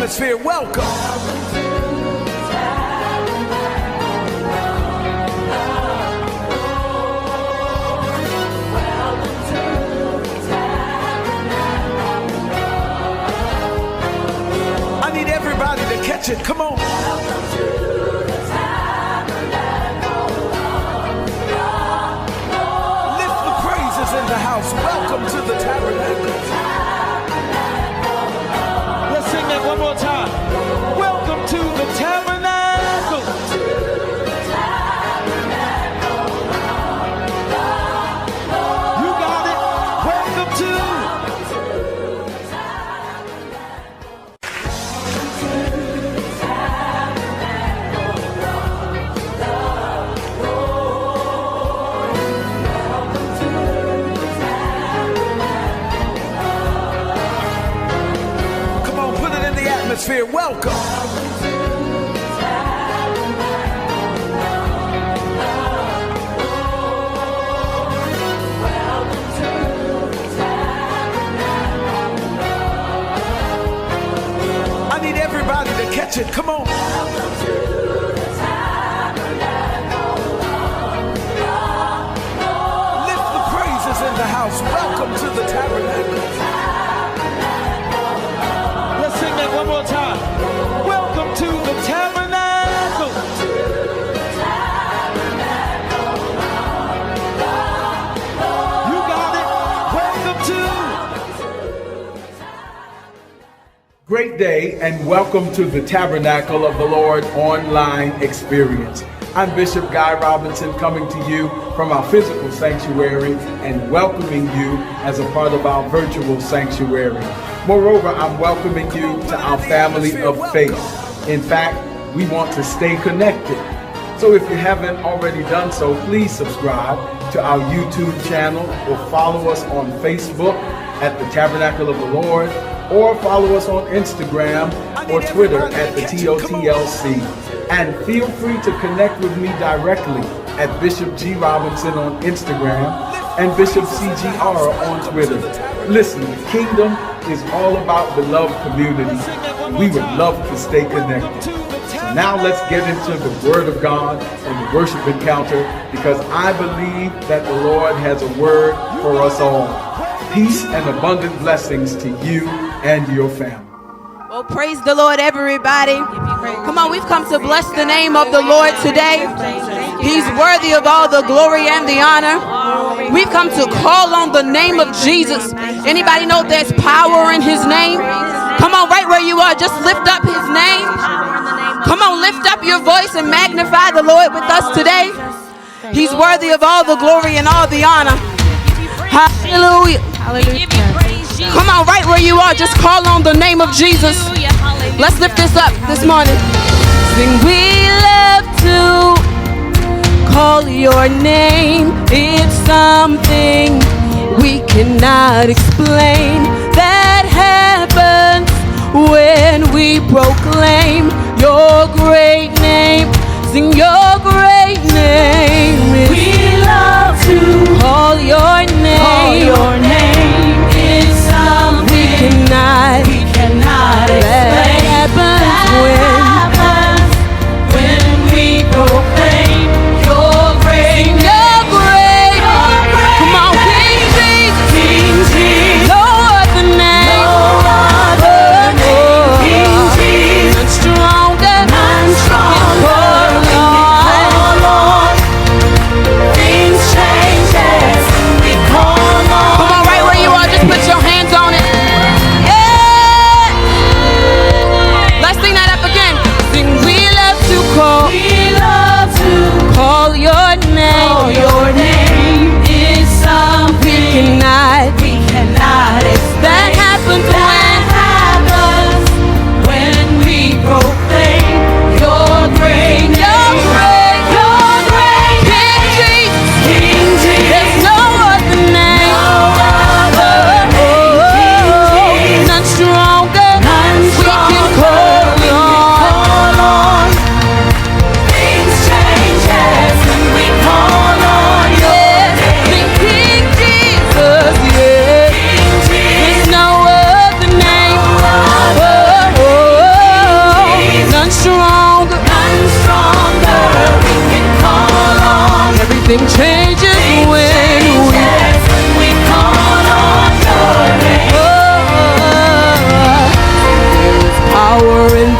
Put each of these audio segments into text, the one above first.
atmosphere. Welcome. I need everybody to catch it. Come on. Lift the praises in the house. Welcome to the tabernacle. Let's sing that one more time. Welcome to the tabernacle. You got it. Welcome to. Come on, put it in the atmosphere. Welcome. I need everybody to catch it. Come on. Lift the praises in the house. Welcome to the tabernacle. Let's sing that one more time. Welcome to the tabernacle. You got it. Welcome to. Great day and welcome to the Tabernacle of the Lord online experience. I'm Bishop Guy Robinson coming to you from our physical sanctuary and welcoming you as a part of our virtual sanctuary. Moreover, I'm welcoming you to our family of faith. In fact, we want to stay connected. So if you haven't already done so, please subscribe to our YouTube channel or follow us on Facebook at the Tabernacle of the Lord, or follow us on Instagram or Twitter at the TOTLC. And feel free to connect with me directly at Bishop G. Robinson on Instagram and Bishop CGR on Twitter. Listen, the kingdom is all about beloved community. We would love to stay connected. So now let's get into the Word of God and the worship encounter, because I believe that the Lord has a word for us all. Peace and abundant blessings to you and your family. Well, praise the Lord, everybody. Come on, we've come to bless the name of the Lord today. He's worthy of all the glory and the honor. We've come to call on the name of Jesus. Anybody know there's power in his name? Come on, right where you are, just lift up his name. Come on, lift up your voice and magnify the Lord with us today. He's worthy of all the glory and all the honor. Hallelujah. Come on, right where you are, just call on the name of Jesus. Let's lift this up this morning. Sing, we love to call your name. It's something we cannot explain that happens when we proclaim your great name. Sing your great name. We love to call your name. Call your name. It's something we cannot explain. That happens when we proclaim your great name. Come on, King Jesus. No other name. King Jesus. None stronger. Things change as we call on. Come on, right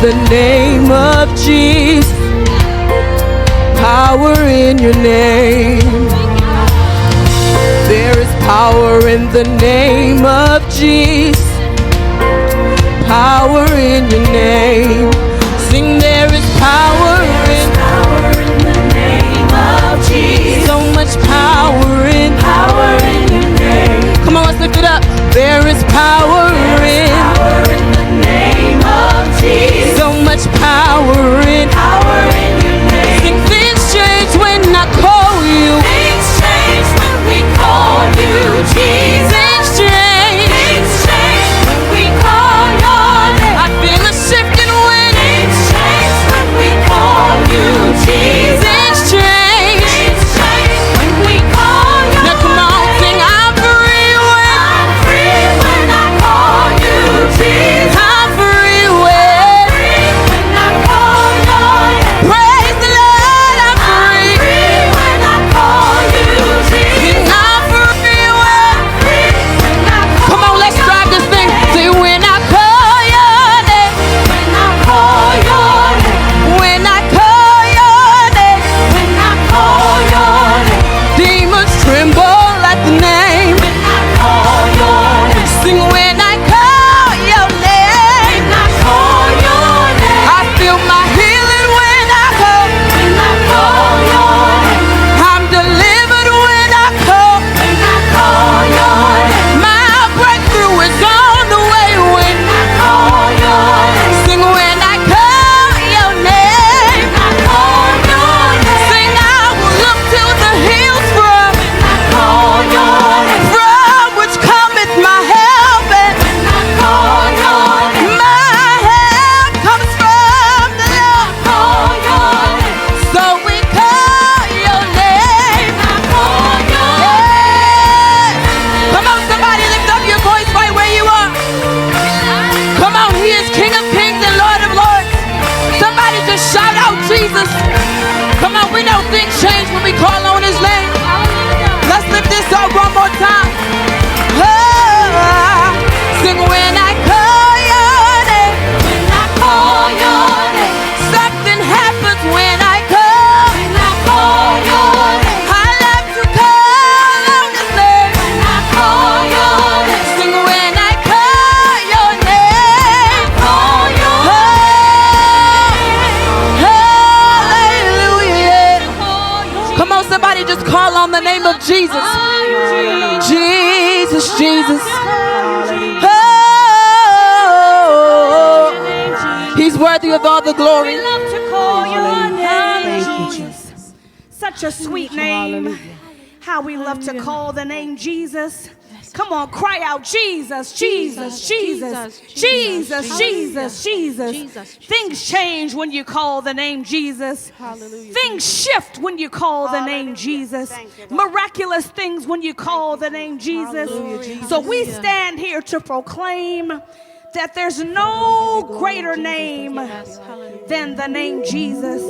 the name of Jesus. Power in your name. There is power in the name of Jesus. Power in your name. Sing, there is power in the name of Jesus. So much power in your name. Come on, let's lift it up. There is power in the name of Jesus. So much power in your name. Sing, things change when I call you. Things change when we call you Jesus. Things change. Things change when we call your name. I feel a shifting when Things change when we call you Jesus. things change. Things change when we call your Now come on, sing, I'm free when I'm free when I call you Jesus. I'm free when Free when I call your name. praise the Lord, I'm free. Free when I call you Sing, Jesus. I'm free when Free when I call Come on, let's drive this thing. Say, when I call your name, when I call your name. when I call your name, When I call your name. demons tremble at the name. When I call your name. Sing, when I call your name, When I call your name. I feel my healing when I call. When I call your name. I'm delivered when I call. When I call your name. My breakthrough is on the way when When I call your name. Sing, when I call your name. When I call your name. Sing, I will look to the hills from When I call your name. which cometh my help, and When I call your name. my help comes from the Lord. Call your name. So we call your name. When I call your Yeah. Come on, somebody lift up your voice right where you are. Come on, he is King of Kings and Lord of Lords. Somebody just shout out Jesus. Come on, we know things change when we call on his name. Let's lift this up one more time. Oh, sing, when I call your name. When I call your name. Something happens when I call. When I call your name. I love to call on his name. When I call your name. Sing, when I call your name. Call your Hallelujah. Come on, somebody just call on the name of Jesus. Jesus, Jesus. Oh, he's worthy of all the glory. love to call your name. Thank you, Jesus. Such a sweet name. How we love to call the name Jesus. Come on, cry out Jesus, Jesus, Jesus, Jesus, Jesus, Jesus. Things change when you call the name Jesus. Things shift when you call the name Jesus. Miraculous things when you call the name Jesus. So we stand here to proclaim that there's no greater name than the name Jesus.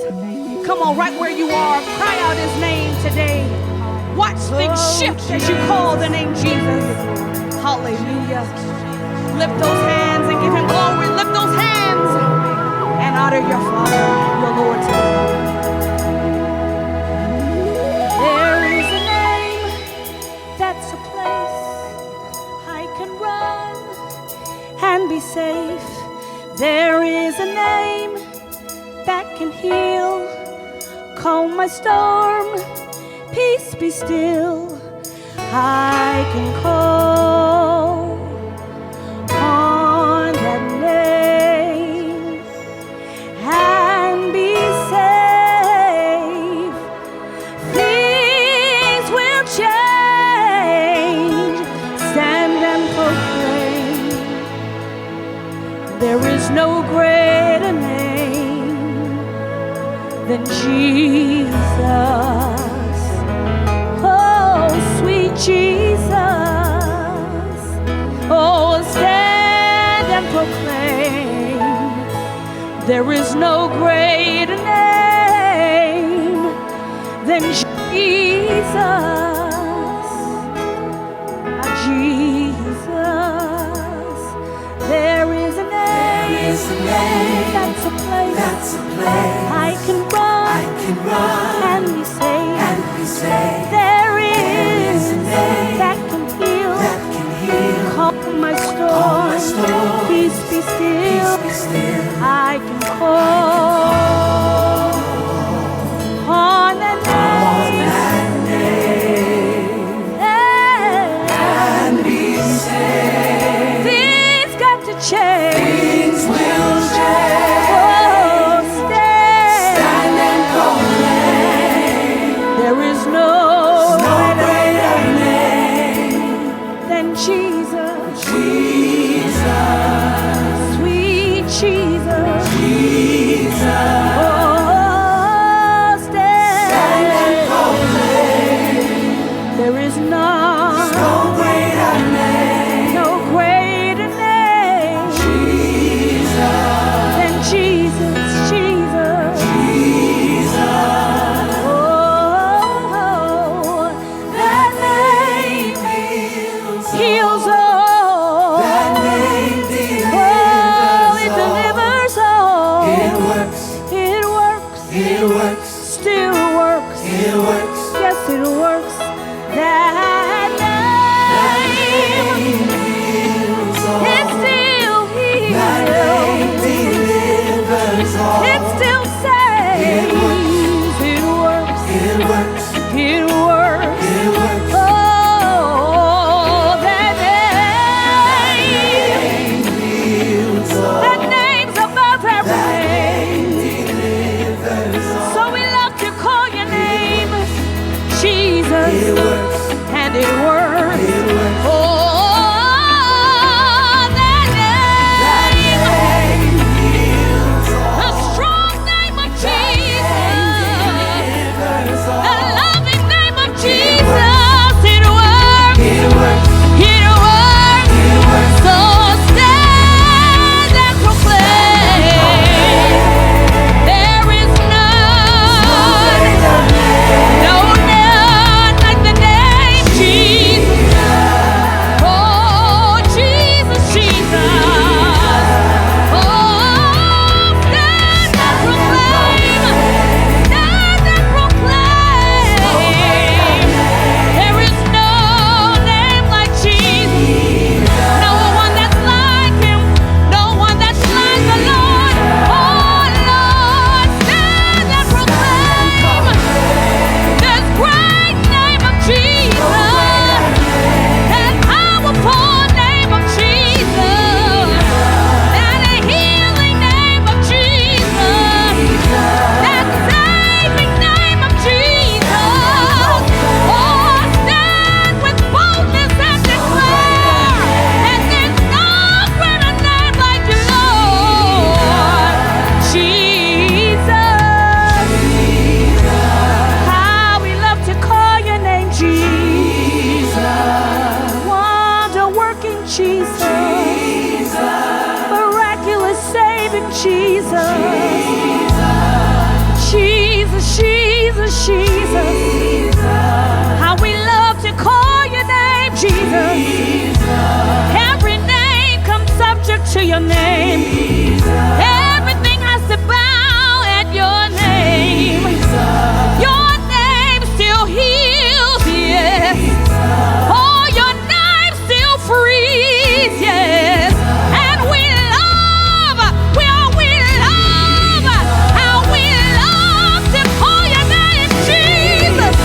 Come on, right where you are, cry out his name today. Watch things shift as you call the name Jesus. Hallelujah. Lift those hands and give him glory. Lift those hands and honor your Father, your Lord today. There is a name that's a place I can run and be safe. There is a name that can heal, calm my storm, peace be still. I can call on that name and be safe. Things will change. Stand and proclaim. There is no greater name than Jesus. Jesus, oh, stand and proclaim. There is no greater name than Jesus. Jesus, there is a name. a name. That's a place. That's a place. I can run and be saved. And be saved. There is a name that can heal. that can heal. Calm my storm. Calm my storm. Peace be still. Peace be still. I can call on the name. And be saved. Things got to change. Things will change. Oh, stand. Stand and proclaim. There is no greater name. than Jesus. Jesus. Sweet Jesus. Jesus. Oh, stand and proclaim. There is none. No greater name. No greater name than Jesus, Jesus. Oh, That name heals. heals all. That name Oh, it delivers delivers all. It works. It works. It works. Still works. It works. Yes, it works. That name, Heals all. it still That name heals. delivers all. It still saves. It works. It works. It works. It works. Oh, that name. Heals all. That name's above every name. Delivers all. So we love to call your name, Jesus. It works. And it works. It works. Oh, that name. Name heals all. The strong name of Jesus. Delivers The all. loving name of Jesus. It works. It works. It works. It works. So stand and proclaim. There is none. No, none like the name Jesus. Oh, Jesus, Jesus. Oh, stand and proclaim. Stand and proclaim. There is no name like Jesus. No one that's like him. No one that's like the Lord. Oh, Lord, stand and proclaim. This great name of Jesus. That powerful name of Jesus. That healing name of Jesus. That saving name of Jesus. Oh, stand with boldness and declare that there's no greater name like you, Lord. Jesus. How we love to call your name, Jesus. Wonder-working Jesus. Miraculous saving Jesus. Jesus, Jesus, Jesus. How we love to call your name, Jesus. Every name comes subject to your name. Everything has to bow at your name. Your name still heals, yes. Oh, your name still frees, yes. And we love how we love to call your name, Jesus.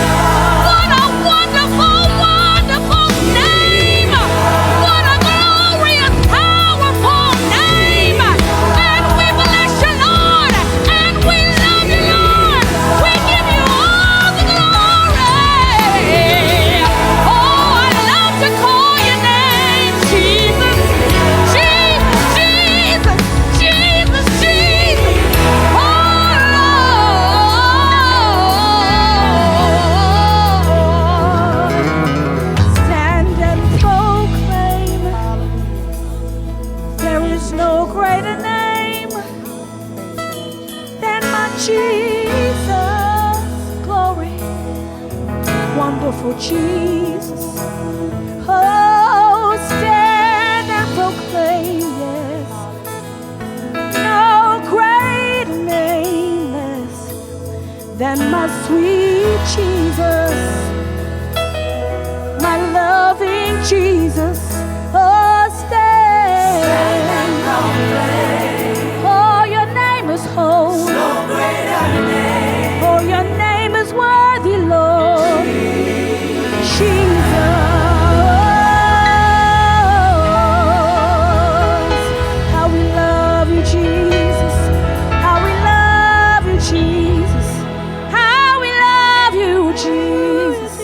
What a wonderful, wonderful name. What a glorious, powerful name. And we bless you, Lord. And we love you, Lord. We give you all the glory. Oh, I love to call your name, Jesus. Jesus, Jesus, Jesus. Oh, stand and proclaim. There is no greater name than my Jesus. Glory. Wonderful Jesus. Oh, stand and proclaim, yes. than my sweet Jesus, my loving Jesus. Oh, stand and proclaim. Oh, your name is holy. No greater name. Oh, your name is worthy, Lord. Jesus. How we love you, Jesus. How we love you, Jesus. How we love you, Jesus.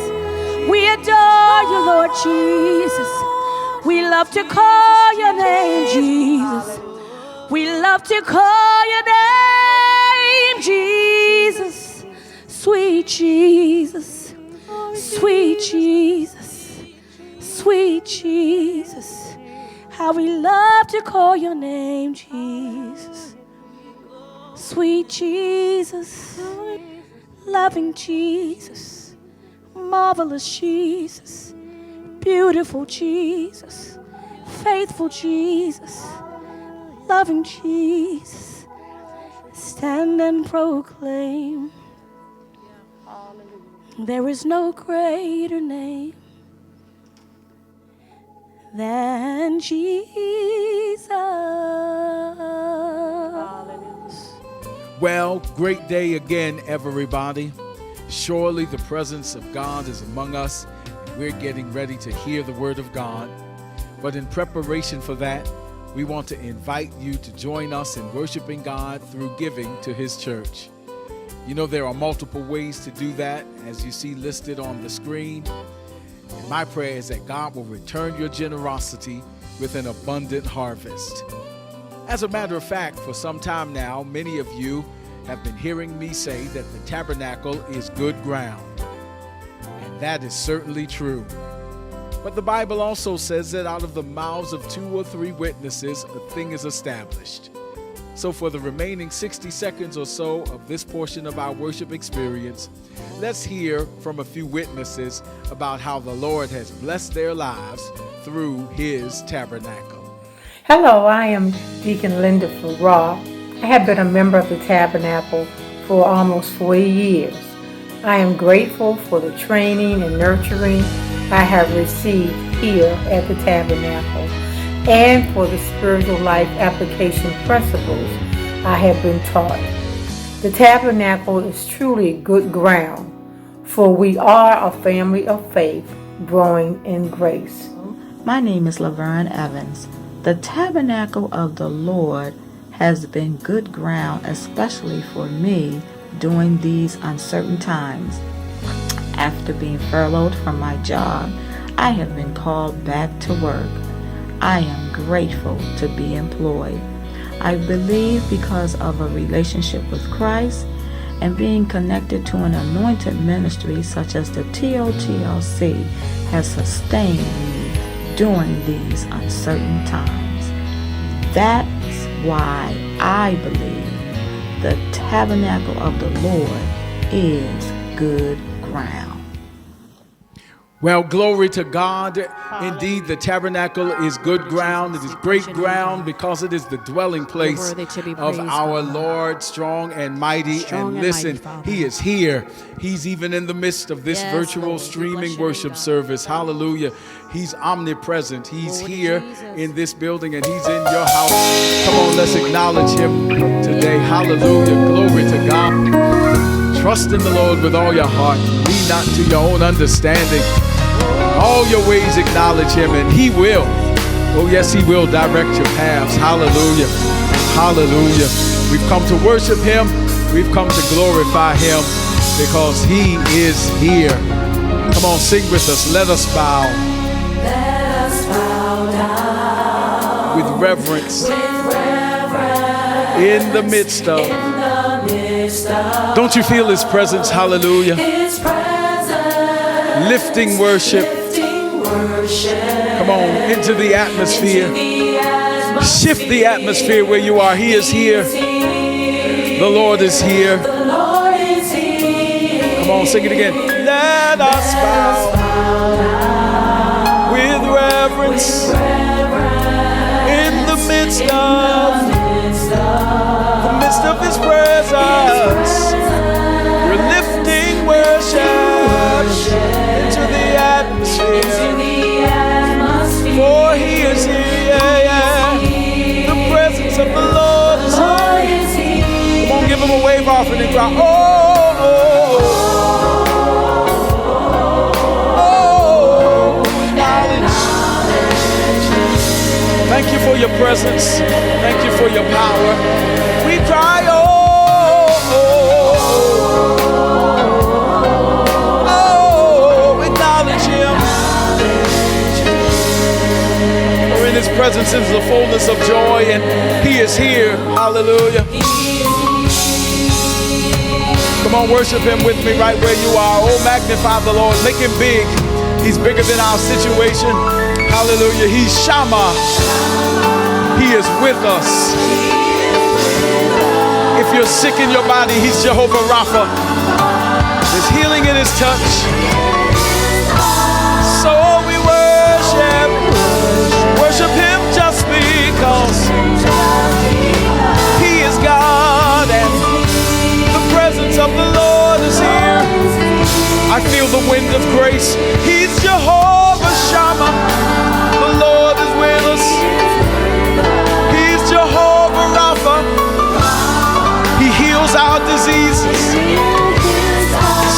We adore you, Lord Jesus. We love to call your name, Jesus. We love to call your name, Jesus. Sweet Jesus, sweet Jesus, sweet Jesus. How we love to call your name, Jesus. Sweet Jesus, loving Jesus, marvelous Jesus, beautiful Jesus, faithful Jesus, loving Jesus. Stand and proclaim, there is no greater name than Jesus. Well, great day again, everybody. Surely the presence of God is among us. We're getting ready to hear the word of God. But in preparation for that, we want to invite you to join us in worshiping God through giving to His church. You know, there are multiple ways to do that, as you see listed on the screen. And my prayer is that God will return your generosity with an abundant harvest. As a matter of fact, for some time now, many of you have been hearing me say that the tabernacle is good ground. And that is certainly true. But the Bible also says that out of the mouths of 2 or 3 witnesses, a thing is established. So for the remaining 60 seconds or so of this portion of our worship experience, let's hear from a few witnesses about how the Lord has blessed their lives through His tabernacle. Hello, I am Deacon Linda Farrar. I have been a member of the Tabernacle for almost 40 years. I am grateful for the training and nurturing I have received here at the Tabernacle and for the spiritual life application principles I have been taught. The Tabernacle is truly good ground, for we are a family of faith growing in grace. My name is Laverne Evans. The Tabernacle of the Lord has been good ground, especially for me during these uncertain times. After being furloughed from my job, I have been called back to work. I am grateful to be employed. I believe because of a relationship with Christ and being connected to an anointed ministry such as the TOTLC has sustained me during these uncertain times. That's why I believe the tabernacle of the Lord is good ground. Well, glory to God. Indeed, the tabernacle is good ground. It is great ground because it is the dwelling place of our Lord, strong and mighty. And listen, He is here. He's even in the midst of this virtual streaming worship service. Hallelujah. He's omnipresent. He's here in this building and He's in your house. Come on, let's acknowledge Him today. Hallelujah. Glory to God. Trust in the Lord with all your heart. Lean not to your own understanding. All your ways acknowledge Him and He will. Oh yes, He will direct your paths. Hallelujah. Hallelujah. We've come to worship Him. We've come to glorify Him because He is here. Come on, sing with us. Let us bow. Let us bow down With reverence. In the midst of. Don't you feel His presence? Hallelujah. His presence. Lifting worship. Come on, into the atmosphere. Shift the atmosphere where you are. He is here. The Lord is here. Come on, sing it again. Let us bow with reverence in the midst of His presence. We're move often and cry, oh, oh, oh, knowledge. Thank you for your presence. Thank you for your power. We cry, oh, in his presence is the fullness of joy, and he is here. Hallelujah. Come on, worship him with me right where you are. Oh, magnify the Lord. Make him big. He's bigger than our situation. Hallelujah. He's Shammah. He is with us. If you're sick in your body, he's Jehovah Rapha. There's healing in his touch. So we worship him just because he is God and the presence of the Lord is here. I feel the wind of grace. He's Jehovah Shammah. The Lord is with us. He's Jehovah Rapha. He heals our diseases.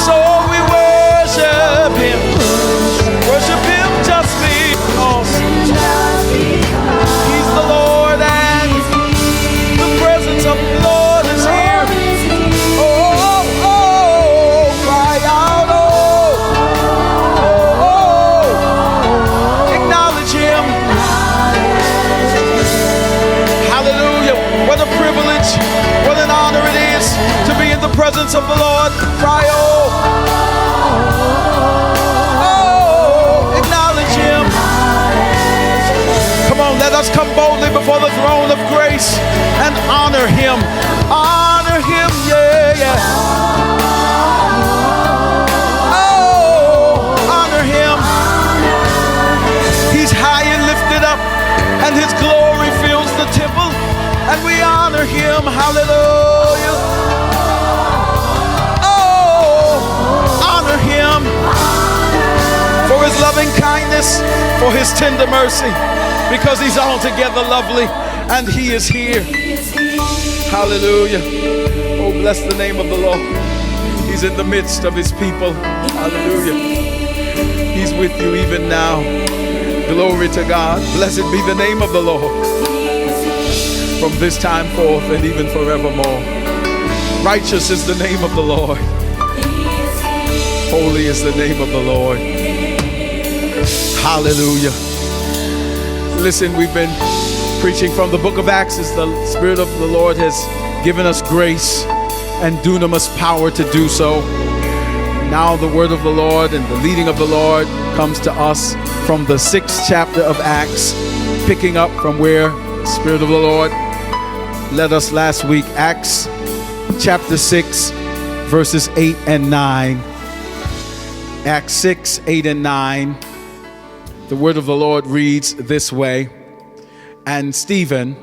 So we worship him. Worship him just because he's the Lord and the presence of the Lord is here. Oh, oh, oh, cry out, oh, oh, oh, acknowledge him. Hallelujah. What a privilege, what an honor it is to be in the presence of the Lord. Cry, oh, let us come boldly before the throne of grace and honor him. Honor him, yeah, yeah. Oh, honor him. He's high and lifted up, and his glory fills the temple, and we honor him. Hallelujah. Oh, honor him for his loving kindness, for his tender mercy, because he's altogether lovely and he is here. Hallelujah. Oh, bless the name of the Lord. He's in the midst of his people. Hallelujah. He's with you even now. Glory to God. Blessed be the name of the Lord from this time forth and even forevermore. Righteous is the name of the Lord. Holy is the name of the Lord. Hallelujah. Listen, we've been preaching from the book of Acts as the Spirit of the Lord has given us grace and dunamis power to do so. Now the word of the Lord and the leading of the Lord comes to us from the 6th chapter of Acts, picking up from where the Spirit of the Lord led us last week. Acts chapter 6, verses 8 and 9. Acts 6, 8 and 9. The word of the Lord reads this way: And Stephen,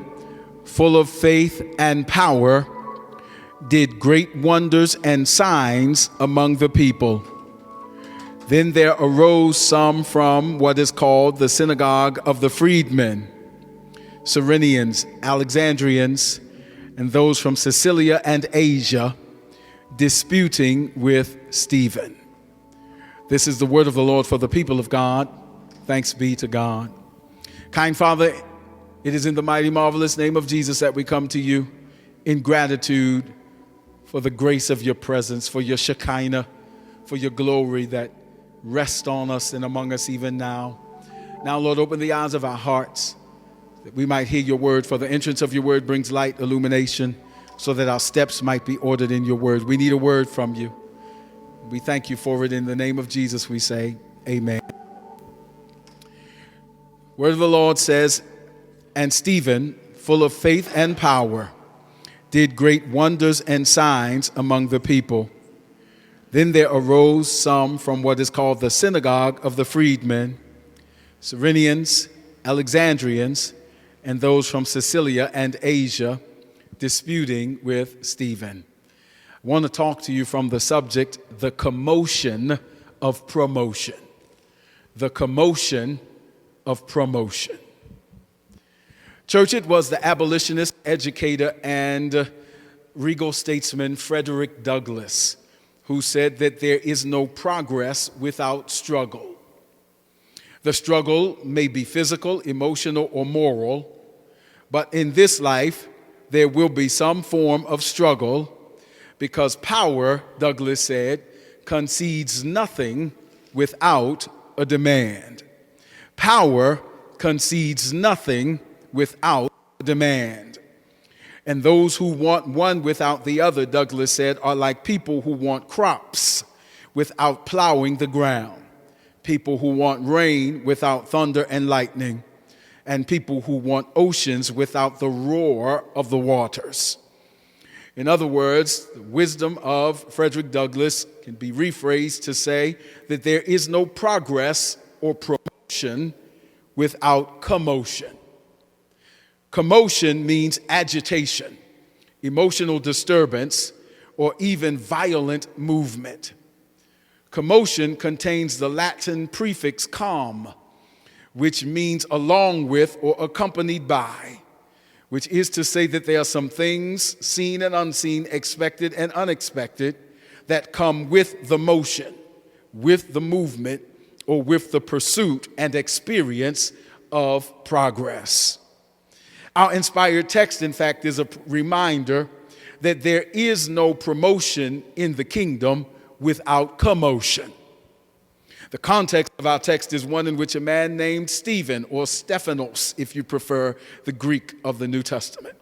full of faith and power, did great wonders and signs among the people. Then there arose some from what is called the synagogue of the freedmen, Cyrenians, Alexandrians, and those from Cilicia and Asia, disputing with Stephen. This is the word of the Lord for the people of God. Thanks be to God. Kind Father, it is in the mighty, marvelous name of Jesus that we come to you in gratitude for the grace of your presence, for your Shekinah, for your glory that rests on us and among us even now. Now, Lord, open the eyes of our hearts that we might hear your word, for the entrance of your word brings light, illumination, so that our steps might be ordered in your word. We need a word from you. We thank you for it. In the name of Jesus, we say, amen. Word of the Lord says, And Stephen, full of faith and power, did great wonders and signs among the people. Then there arose some from what is called the synagogue of the freedmen, Cyrenians, Alexandrians, and those from Cilicia and Asia, disputing with Stephen. I want to talk to you from the subject, the commotion of promotion. The commotion of promotion. Church, it was the abolitionist, educator, and regal statesman Frederick Douglass, who said that there is no progress without struggle. The struggle may be physical, emotional, or moral, but in this life, there will be some form of struggle because power, Douglass said, concedes nothing without a demand. Power concedes nothing without a demand. And those who want one without the other, Douglass said, are like people who want crops without plowing the ground, people who want rain without thunder and lightning, and people who want oceans without the roar of the waters. In other words, the wisdom of Frederick Douglass can be rephrased to say that there is no progress or promotion without commotion. Commotion means agitation, emotional disturbance, or even violent movement. Commotion contains the Latin prefix com, which means along with or accompanied by, which is to say that there are some things, seen and unseen, expected and unexpected, that come with the motion, with the movement, or with the pursuit and experience of progress. Our inspired text, in fact, is a reminder that there is no promotion in the kingdom without commotion. The context of our text is one in which a man named Stephen, or Stephanos, if you prefer the Greek of the New Testament.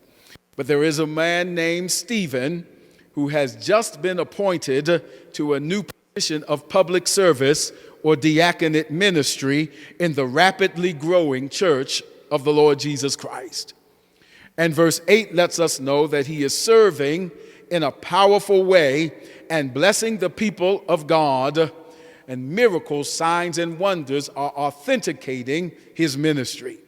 But there is a man named Stephen who has just been appointed to a new position of public service or diaconate ministry in the rapidly growing church of the Lord Jesus Christ. And verse 8 lets us know that he is serving in a powerful way and blessing the people of God, and miracles, signs, and wonders are authenticating his ministry,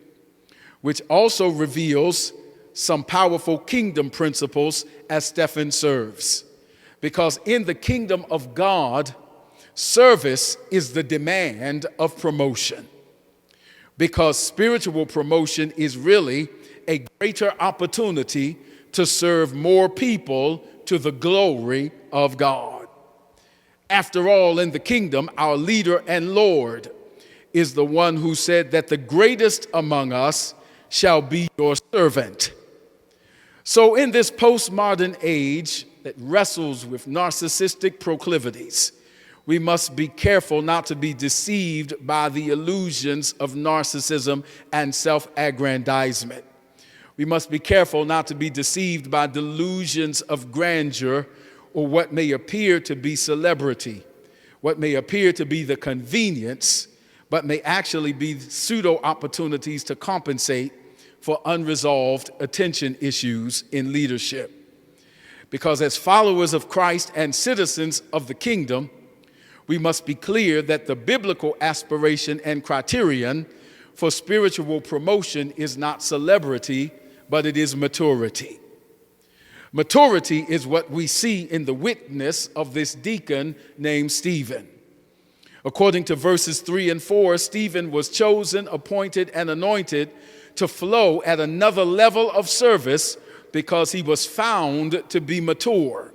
which also reveals some powerful kingdom principles as Stephen serves. Because in the kingdom of God, service is the demand of promotion. Because spiritual promotion is really a greater opportunity to serve more people to the glory of God. After all, in the kingdom, our leader and Lord is the one who said that the greatest among us shall be your servant. So in this postmodern age that wrestles with narcissistic proclivities, we must be careful not to be deceived by the illusions of narcissism and self-aggrandizement. We must be careful not to be deceived by delusions of grandeur or what may appear to be celebrity, what may appear to be the convenience, but may actually be pseudo opportunities to compensate for unresolved attention issues in leadership. Because as followers of Christ and citizens of the kingdom, we must be clear that the biblical aspiration and criterion for spiritual promotion is not celebrity, but it is maturity. Maturity is what we see in the witness of this deacon named Stephen. According to verses 3 and 4, Stephen was chosen, appointed, and anointed to flow at another level of service because he was found to be mature,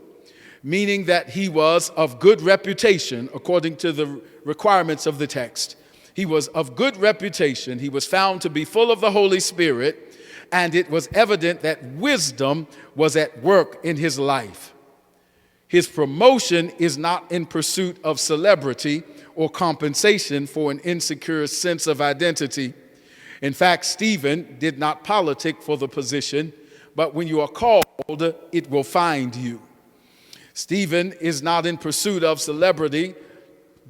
meaning that he was of good reputation according to the requirements of the text. He was of good reputation. He was found to be full of the Holy Spirit, and it was evident that wisdom was at work in his life. His promotion is not in pursuit of celebrity or compensation for an insecure sense of identity. In fact, Stephen did not politic for the position, but when you are called, it will find you. Stephen is not in pursuit of celebrity,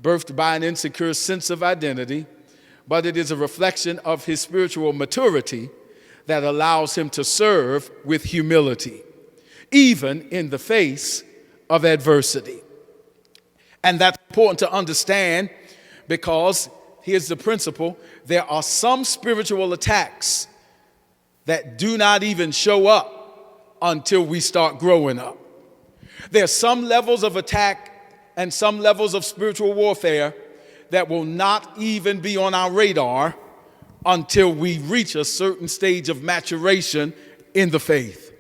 birthed by an insecure sense of identity, but it is a reflection of his spiritual maturity that allows him to serve with humility, even in the face of adversity. And that's important to understand because here's the principle: there are some spiritual attacks that do not even show up until we start growing up. There are some levels of attack and some levels of spiritual warfare that will not even be on our radar until we reach a certain stage of maturation in the faith.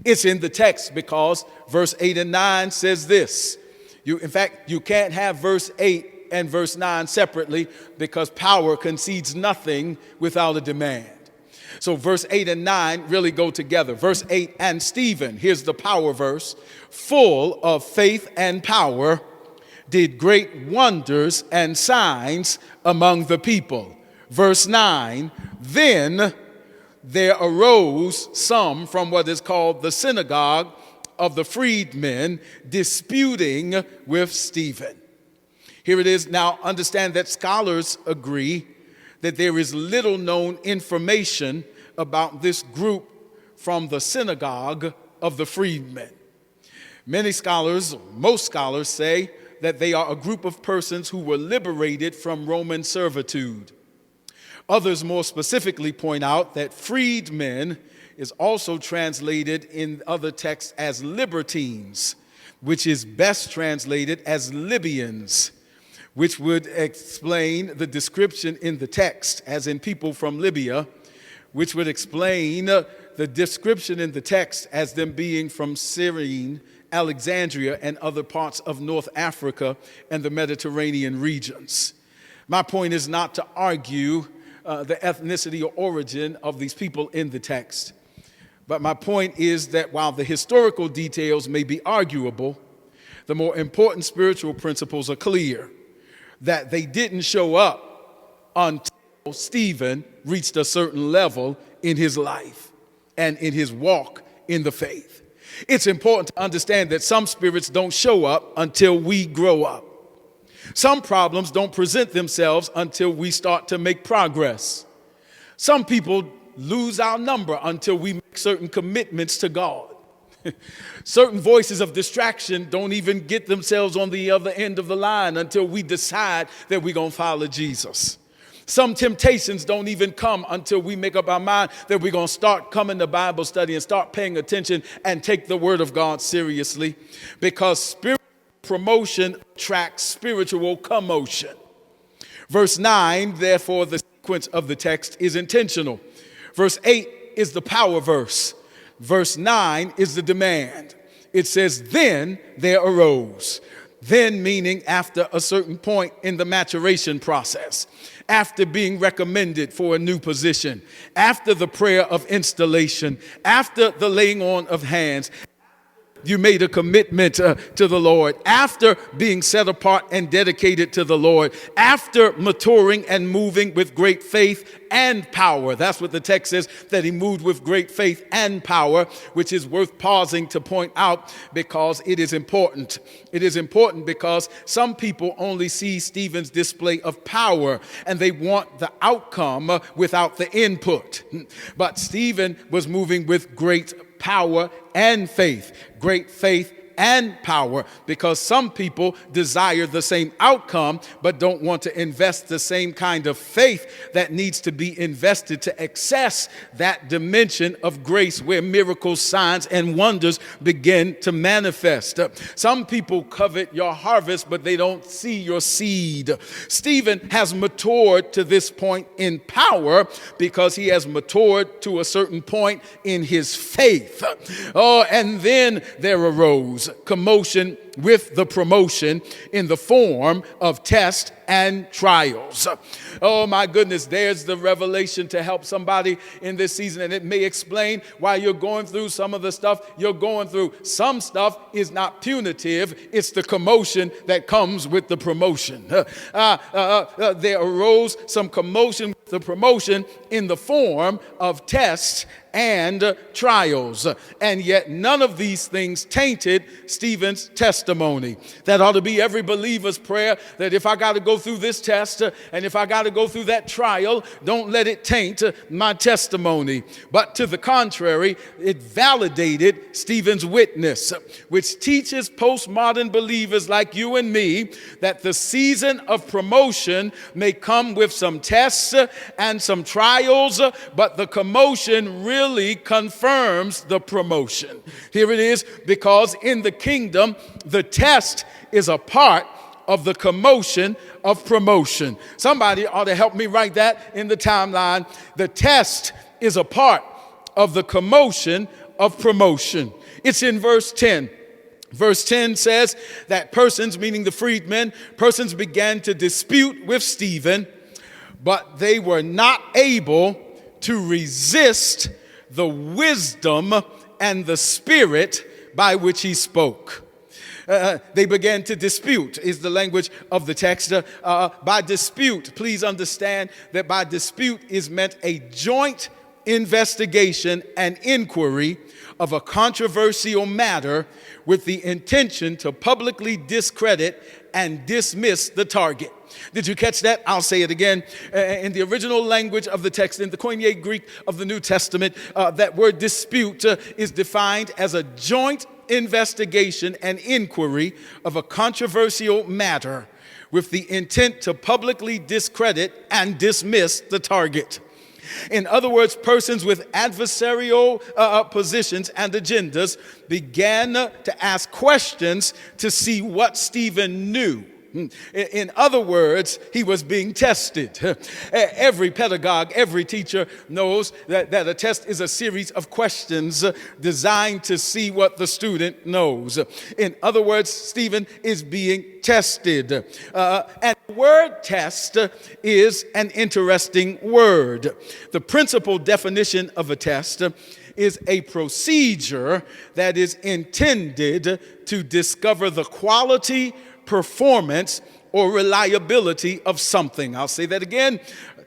It's in the text because verse 8 and 9 says this. In fact, you can't have verse 8 and verse 9 separately because power concedes nothing without a demand. So verse 8 and 9 really go together. Verse 8, and Stephen, here's the power verse, full of faith and power, did great wonders and signs among the people. Verse 9, then there arose some from what is called the synagogue of the freedmen disputing with Stephen. Here it is. Now understand that scholars agree that there is little known information about this group from the synagogue of the freedmen. Many scholars, most scholars say that they are a group of persons who were liberated from Roman servitude. Others more specifically point out that freedmen is also translated in other texts as libertines, which is best translated as Libyans, which would explain the description in the text, as in people from Libya, which would explain the description in the text as them being from Cyrene, Alexandria, and other parts of North Africa and the Mediterranean regions. My point is not to argue the ethnicity or origin of these people in the text. But my point is that while the historical details may be arguable, the more important spiritual principles are clear, that they didn't show up until Stephen reached a certain level in his life and in his walk in the faith. It's important to understand that some spirits don't show up until we grow up. Some problems don't present themselves until we start to make progress. Some people lose our number until we make certain commitments to God. Certain voices of distraction don't even get themselves on the other end of the line until we decide that we're going to follow Jesus. Some temptations don't even come until we make up our mind that we're going to start coming to Bible study and start paying attention and take the Word of God seriously, because spiritual promotion attracts spiritual commotion. Verse 9, therefore, the sequence of the text is intentional. Verse 8 is the power verse. Verse 9 is the demand. It says, then there arose. Then meaning after a certain point in the maturation process, after being recommended for a new position, after the prayer of installation, after the laying on of hands, you made a commitment to the Lord, after being set apart and dedicated to the Lord, after maturing and moving with great faith and power. That's what the text says, that he moved with great faith and power, which is worth pausing to point out because it is important. It is important because some people only see Stephen's display of power and they want the outcome without the input. But Stephen was moving with great power and faith, great faith and power, because some people desire the same outcome but don't want to invest the same kind of faith that needs to be invested to access that dimension of grace where miracles, signs, and wonders begin to manifest. Some people covet your harvest, but they don't see your seed. Stephen has matured to this point in power because he has matured to a certain point in his faith. Oh, and then there arose commotion with the promotion in the form of tests and trials. Oh my goodness, there's the revelation to help somebody in this season, and it may explain why you're going through some of the stuff you're going through. Some stuff is not punitive, it's the commotion that comes with the promotion. There arose some commotion with the promotion in the form of tests and trials, and yet none of these things tainted Stephen's testimony. That ought to be every believer's prayer, that if I got to go through this test and if I got to go through that trial, don't let it taint my testimony. But to the contrary, it validated Stephen's witness, which teaches postmodern believers like you and me that the season of promotion may come with some tests and some trials, but the commotion really confirms the promotion. Here it is, because in the kingdom, the test is a part of the commotion of promotion. Somebody ought to help me write that in the timeline. The test is a part of the commotion of promotion. It's in verse 10. Verse 10 says that persons, meaning the freedmen, persons began to dispute with Stephen, but they were not able to resist the wisdom and the spirit by which he spoke. They began to dispute, is the language of the text. By dispute, please understand that by dispute is meant a joint investigation and inquiry of a controversial matter with the intention to publicly discredit and dismiss the target. Did you catch that? I'll say it again. In the original language of the text, in the Koine Greek of the New Testament, that word dispute is defined as a joint investigation and inquiry of a controversial matter with the intent to publicly discredit and dismiss the target. In other words, persons with adversarial positions and agendas began to ask questions to see what Stephen knew. In other words, he was being tested. Every pedagogue, every teacher knows that a test is a series of questions designed to see what the student knows. In other words, Stephen is being tested. And the word test is an interesting word. The principal definition of a test is a procedure that is intended to discover the quality, performance, or reliability of something. I'll say that again.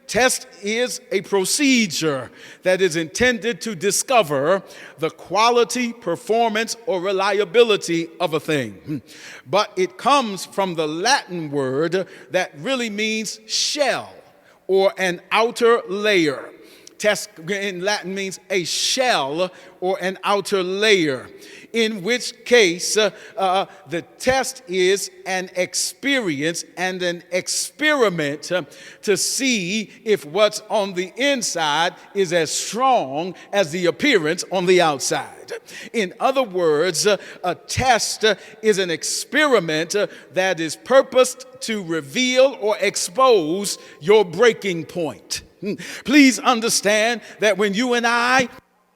Test is a procedure that is intended to discover the quality, performance, or reliability of a thing. But it comes from the Latin word that really means shell or an outer layer. Test in Latin means a shell or an outer layer, in which case the test is an experience and an experiment to see if what's on the inside is as strong as the appearance on the outside. In other words, a test is an experiment that is purposed to reveal or expose your breaking point. Please understand that when you and I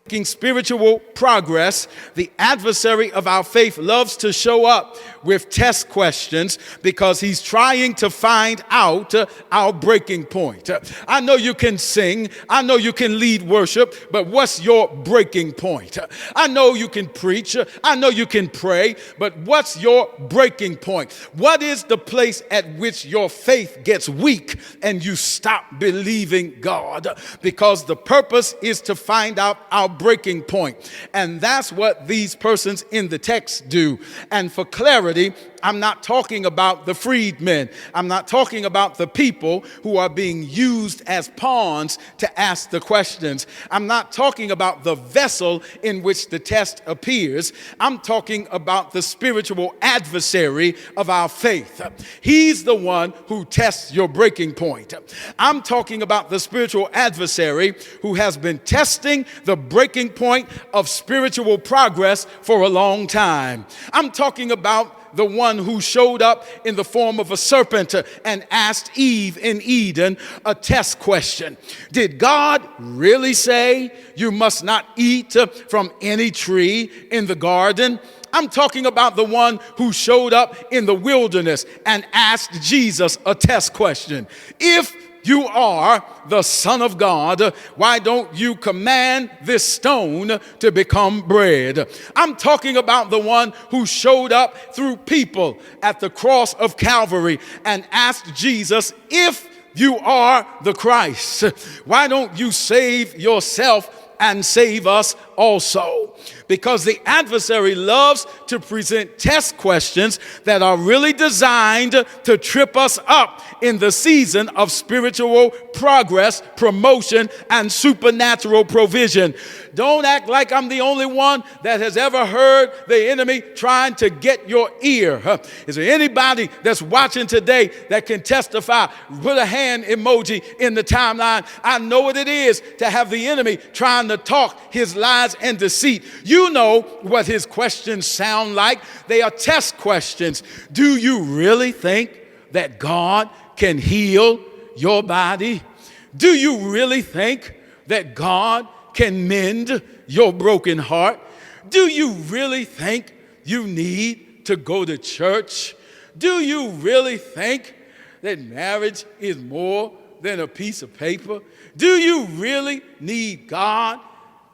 making spiritual progress, the adversary of our faith loves to show up with test questions because he's trying to find out our breaking point. I know you can sing, I know you can lead worship, but what's your breaking point? I know you can preach, I know you can pray, but what's your breaking point? What is the place at which your faith gets weak and you stop believing God? Because the purpose is to find out our breaking point. And that's what these persons in the text do. And for clarity, I'm not talking about the freedmen. I'm not talking about the people who are being used as pawns to ask the questions. I'm not talking about the vessel in which the test appears. I'm talking about the spiritual adversary of our faith. He's the one who tests your breaking point. I'm talking about the spiritual adversary who has been testing the breaking point of spiritual progress for a long time. I'm talking about the one who showed up in the form of a serpent and asked Eve in Eden a test question. Did God really say you must not eat from any tree in the garden? I'm talking about the one who showed up in the wilderness and asked Jesus a test question. If you are the Son of God, why don't you command this stone to become bread? I'm talking about the one who showed up through people at the cross of Calvary and asked Jesus, if you are the Christ, why don't you save yourself and save us also? Because the adversary loves to present test questions that are really designed to trip us up in the season of spiritual progress, promotion, and supernatural provision. Don't act like I'm the only one that has ever heard the enemy trying to get your ear. Is there anybody that's watching today that can testify? Put a hand emoji in the timeline. I know what it is to have the enemy trying to talk his lies and deceit. You know what his questions sound like. They are test questions. Do you really think that God can heal your body? Do you really think that God can mend your broken heart? Do you really think you need to go to church? Do you really think that marriage is more than a piece of paper? Do you really need God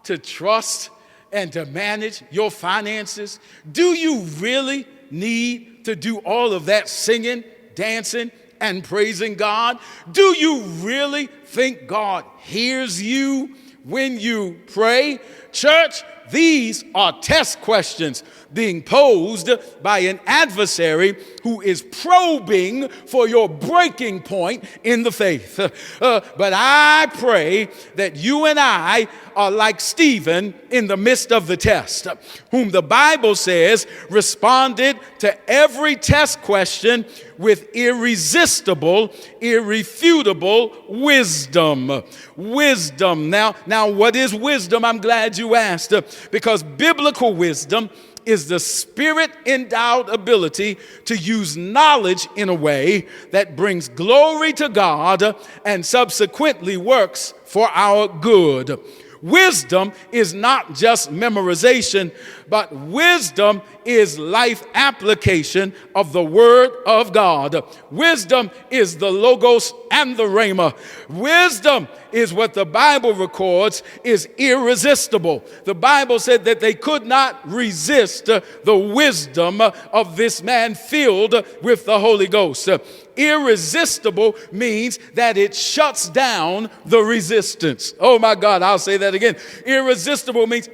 to trust and to manage your finances? Do you really need to do all of that singing, dancing, and praising God? Do you really think God hears you when you pray? Church, these are test questions being posed by an adversary who is probing for your breaking point in the faith. But I pray that you and I are like Stephen in the midst of the test, whom the Bible says responded to every test question with irresistible, irrefutable wisdom. Wisdom. Now, what is wisdom? I'm glad you asked, because biblical wisdom is the spirit-endowed ability to use knowledge in a way that brings glory to God and subsequently works for our good. Wisdom is not just memorization, but wisdom is life application of the Word of God. Wisdom is the Logos and the Rhema. Wisdom is what the Bible records is irresistible. The Bible said that they could not resist the wisdom of this man filled with the Holy Ghost. Irresistible means that it shuts down the resistance. Oh my God, I'll say that again. Irresistible means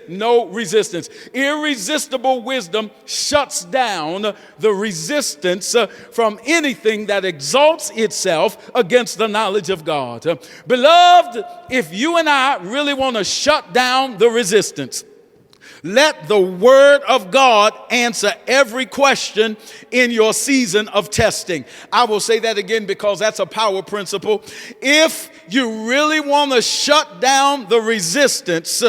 no resistance. Irresistible wisdom shuts down the resistance from anything that exalts itself against the knowledge of God. Beloved, if you and I really want to shut down the resistance, let the Word of God answer every question in your season of testing. I will say that again because that's a power principle. If you really want to shut down the resistance,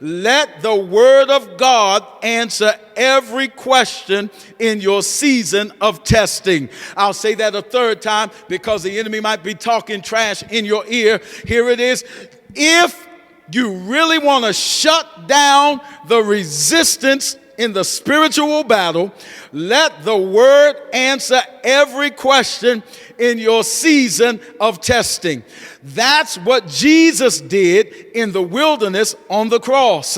let the Word of God answer every question in your season of testing. I'll say that a third time because the enemy might be talking trash in your ear. Here it is. If you really want to shut down the resistance in the spiritual battle, let the Word answer every question in your season of testing. That's what Jesus did in the wilderness on the cross.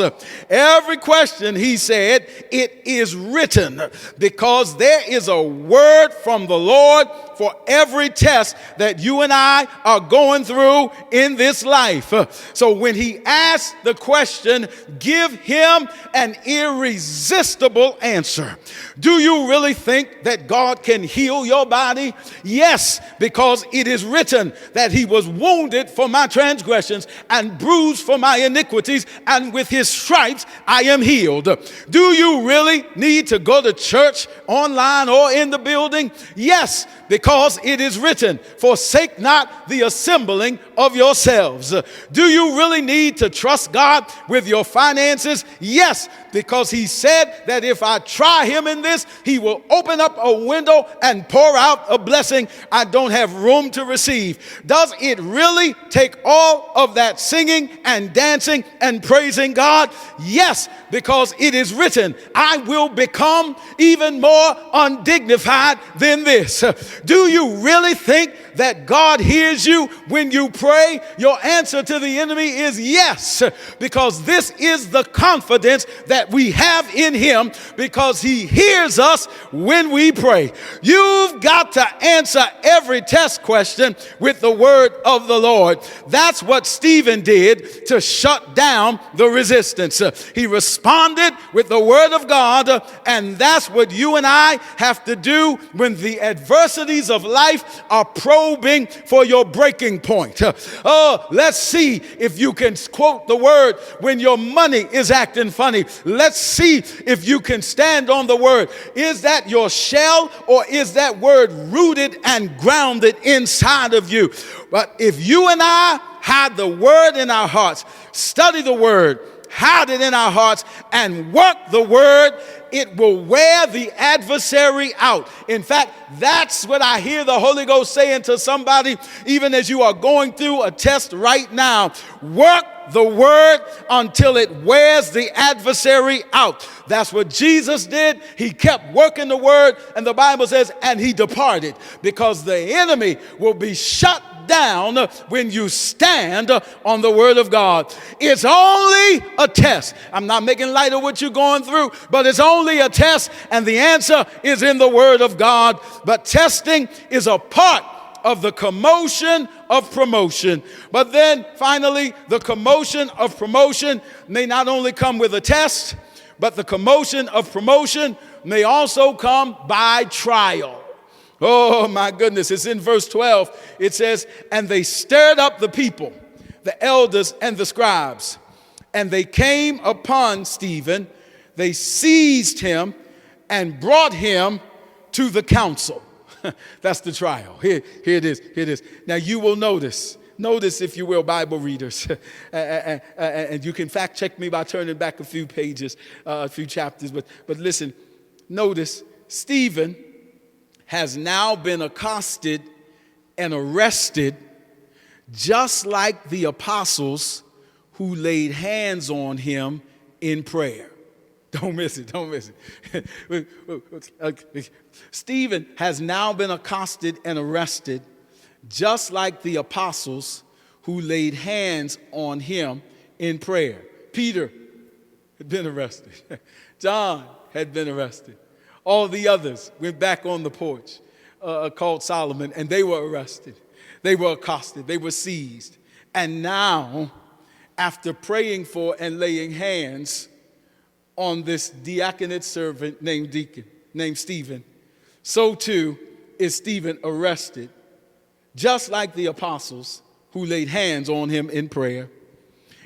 Every question, he said, it is written, because there is a word from the Lord for every test that you and I are going through in this life. So when he asks the question, give him an irresistible answer. Do you really think that God can heal your body? Yes, because it is written that he was wounded for my transgressions and bruised for my iniquities, and with his stripes I am healed. Do you really need to go to church online or in the building? Yes, because it is written, forsake not the assembling of yourselves. Do you really need to trust God with your finances? Yes, because he said that if I try him in this, he will open up a window and pour out a blessing I don't have room to receive. Does it really take all of that singing and dancing and praising God? Yes, because it is written, I will become even more undignified than this. Do you really think that God hears you when you pray? Your answer to the enemy is yes, because this is the confidence that we have in him, because he hears us when we pray. You've got to answer every test question with the word of the Lord. That's what Stephen did to shut down the resistance. He responded with the word of God, and that's what you and I have to do when the adversities of life are probing for your breaking point. Let's see if you can quote the word when your money is acting funny. Let's see if you can stand on the word. Is that your shell, or is that word rooted and grounded inside of you? But if you and I hide the word in our hearts, study the word, hide it in our hearts, and work the word, it will wear the adversary out. In fact, that's what I hear the Holy Ghost saying to somebody, even as you are going through a test right now. Work the word until it wears the adversary out. That's what Jesus did. He kept working the word, and the Bible says, and he departed, because the enemy will be shut down when you stand on the word of God. It's only a test. I'm not making light of what you're going through, but it's only a test, and the answer is in the word of God. But testing is a part of the commotion of promotion. But then finally, the commotion of promotion may not only come with a test, but the commotion of promotion may also come by trial. Oh my goodness, it's in verse 12. It says, and they stirred up the people, the elders and the scribes, and they came upon Stephen. They seized him and brought him to the council. That's the trial. Here it is. Now you will notice, if you will, Bible readers, and you can fact check me by turning back a few pages, a few chapters, but listen, notice Stephen has now been accosted and arrested just like the apostles who laid hands on him in prayer. Don't miss it. Stephen has now been accosted and arrested just like the apostles who laid hands on him in prayer. Peter had been arrested. John had been arrested. All the others went back on the porch called Solomon, and they were arrested. They were accosted. They were seized. And now, after praying for and laying hands on this diaconate servant named Stephen, so too is Stephen arrested, just like the apostles who laid hands on him in prayer.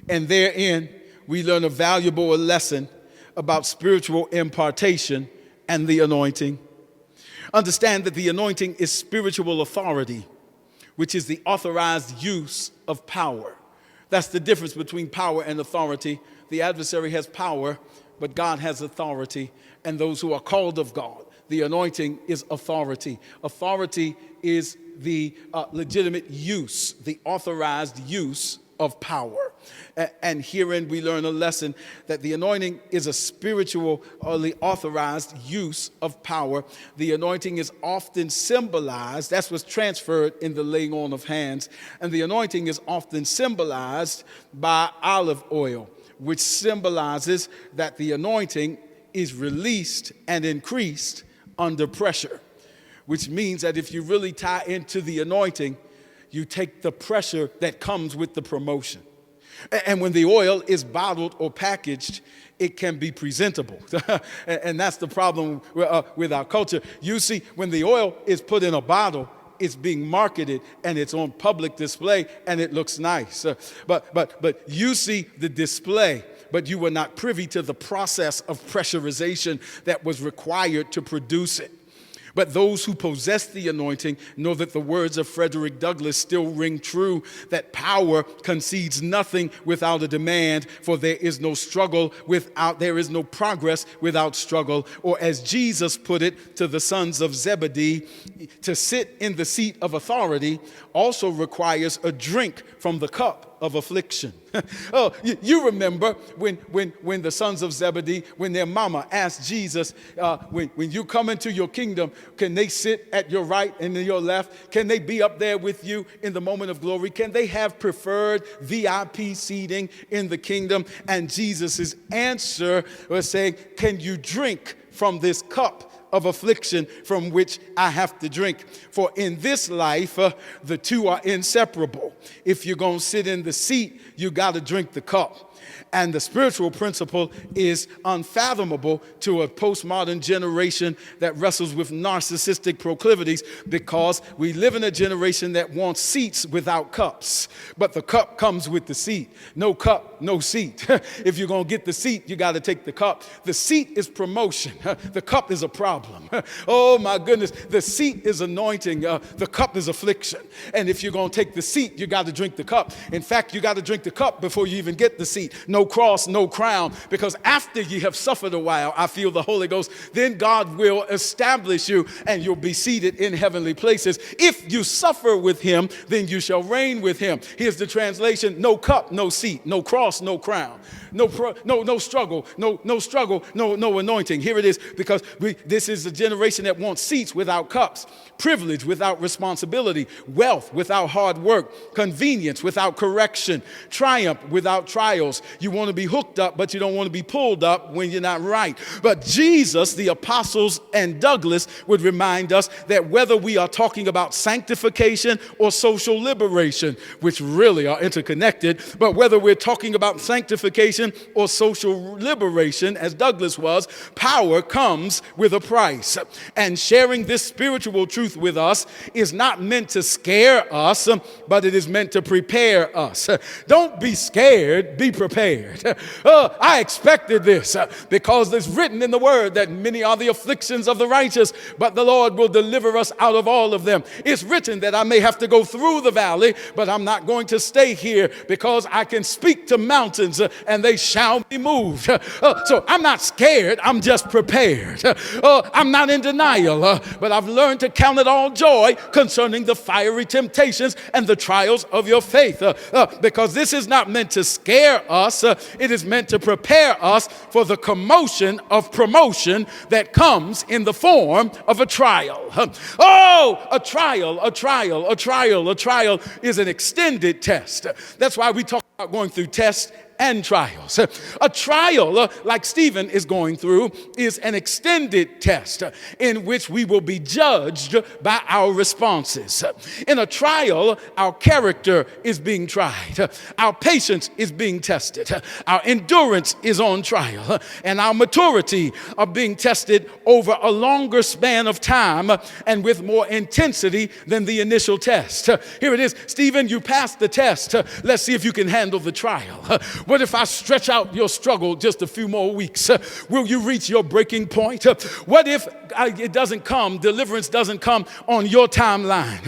And therein, we learn a valuable lesson about spiritual impartation and the anointing. Understand that the anointing is spiritual authority, which is the authorized use of power. That's the difference between power and authority. The adversary has power, but God has authority, and those who are called of God, the anointing is authority. Authority is the legitimate use, the authorized use of power. And herein we learn a lesson that the anointing is a spiritually authorized use of power. The anointing is often symbolized, that's what's transferred in the laying on of hands, and the anointing is often symbolized by olive oil, which symbolizes that the anointing is released and increased under pressure, which means that if you really tie into the anointing, you take the pressure that comes with the promotion. And when the oil is bottled or packaged, it can be presentable. And that's the problem with our culture. You see, when the oil is put in a bottle, it's being marketed and it's on public display and it looks nice. But you see the display, but you were not privy to the process of pressurization that was required to produce it. But those who possess the anointing know that the words of Frederick Douglass still ring true, that power concedes nothing without a demand, for there is no progress without struggle. Or as Jesus put it to the sons of Zebedee, to sit in the seat of authority also requires a drink from the cup of affliction. Oh, you remember when the sons of Zebedee, when their mama asked Jesus, when you come into your kingdom, can they sit at your right and your left? Can they be up there with you in the moment of glory? Can they have preferred VIP seating in the kingdom? And Jesus' answer was saying, can you drink from this cup of affliction from which I have to drink? For in this life, the two are inseparable. If you're going to sit in the seat, you got to drink the cup. And the spiritual principle is unfathomable to a postmodern generation that wrestles with narcissistic proclivities, because we live in a generation that wants seats without cups. But the cup comes with the seat. No cup, no seat. If you're going to get the seat, you got to take the cup. The seat is promotion. The cup is a problem. Oh my goodness. The seat is anointing. The cup is affliction. And if you're going to take the seat, you got to drink the cup. In fact, you got to drink the cup before you even get the seat. seat, no cross, no crown. Because after ye have suffered a while, I feel the Holy Ghost, then God will establish you and you'll be seated in heavenly places. If you suffer with him, then you shall reign with him. Here's the translation: no cup, no seat, no cross, no crown. No struggle, no struggle, no anointing. Here it is, because this is a generation that wants seats without cups, privilege without responsibility, wealth without hard work, convenience without correction, triumph without trials. You want to be hooked up, but you don't want to be pulled up when you're not right. But Jesus, the apostles, and Douglas would remind us that whether we are talking about sanctification or social liberation, which really are interconnected, but whether we're talking about sanctification or social liberation, as Douglas was, power comes with a price. And sharing this spiritual truth with us is not meant to scare us, but it is meant to prepare us. Don't be scared, be prepared. I expected this because it's written in the word that many are the afflictions of the righteous, but the Lord will deliver us out of all of them. It's written that I may have to go through the valley, but I'm not going to stay here, because I can speak to mountains and they shall be moved. So I'm not scared, I'm just prepared. I'm not in denial, but I've learned to count it all joy concerning the fiery temptations and the trials of your faith, because this is not meant to scare us, it is meant to prepare us for the commotion of promotion that comes in the form of a trial. A trial is an extended test. That's why we talk about going through tests and trials. A trial, like Stephen is going through, is an extended test in which we will be judged by our responses. In a trial, our character is being tried. Our patience is being tested. Our endurance is on trial. And our maturity are being tested over a longer span of time and with more intensity than the initial test. Here it is. Stephen, you passed the test. Let's see if you can handle the trial. What if I stretch out your struggle just a few more weeks? Will you reach your breaking point? What if it doesn't come, deliverance doesn't come on your timeline?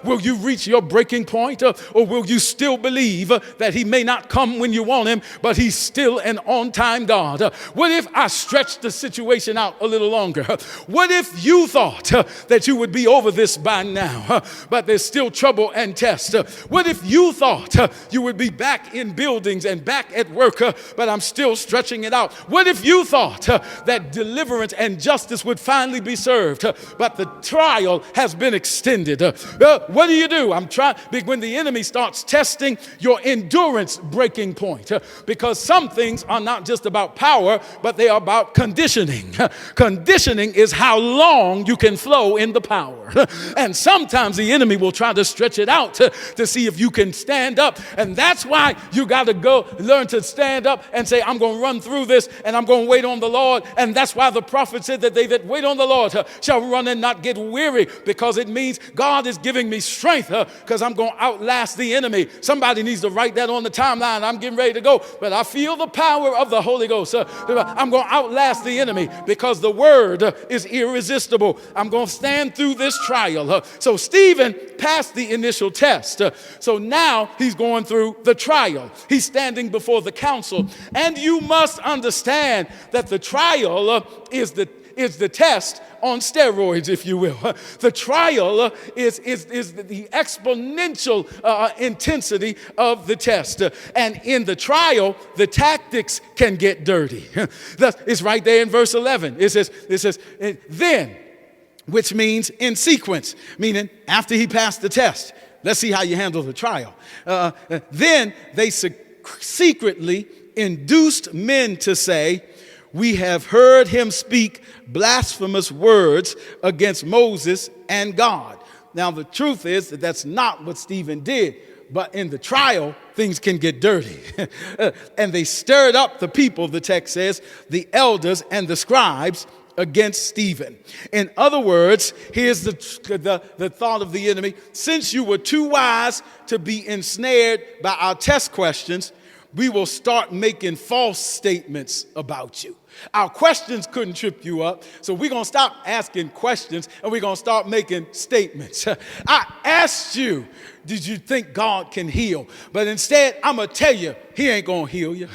Will you reach your breaking point? Or will you still believe that he may not come when you want him, but he's still an on-time God? What if I stretch the situation out a little longer? What if you thought that you would be over this by now, but there's still trouble and test? What if you thought you would be back in buildings and back at work, but I'm still stretching it out? What if you thought that deliverance and justice would finally be served, but the trial has been extended? What do? I'm trying, when the enemy starts testing your endurance breaking point, because some things are not just about power, but they are about conditioning. Conditioning is how long you can flow in the power. And sometimes the enemy will try to stretch it out to see if you can stand up. And that's why you got to go learn to stand up and say, I'm going to run through this and I'm going to wait on the Lord. And that's why the prophet said that they that wait on the Lord shall run and not get weary, because it means God is giving me strength because I'm going to outlast the enemy. Somebody needs to write that on the timeline. I'm getting ready to go, but I feel the power of the Holy Ghost. I'm going to outlast the enemy because the word is irresistible. I'm going to stand through this trial. So Stephen passed the initial test. So now he's going through the trial. He's standing before the council. And you must understand that the trial is the test on steroids, if you will. The trial is the exponential intensity of the test. And in the trial, the tactics can get dirty. It's right there in verse 11. It says, then, which means in sequence, meaning after he passed the test. Let's see how you handle the trial. Then they secretly induced men to say, we have heard him speak blasphemous words against Moses and God. Now, the truth is that that's not what Stephen did, but in the trial, things can get dirty. And they stirred up the people, the text says, the elders and the scribes, against Stephen. In other words, here's the thought of the enemy. Since you were too wise to be ensnared by our test questions, we will start making false statements about you. Our questions couldn't trip you up, so we're going to stop asking questions and we're going to start making statements. I asked you, did you think God can heal? But instead, I'm going to tell you, he ain't going to heal you.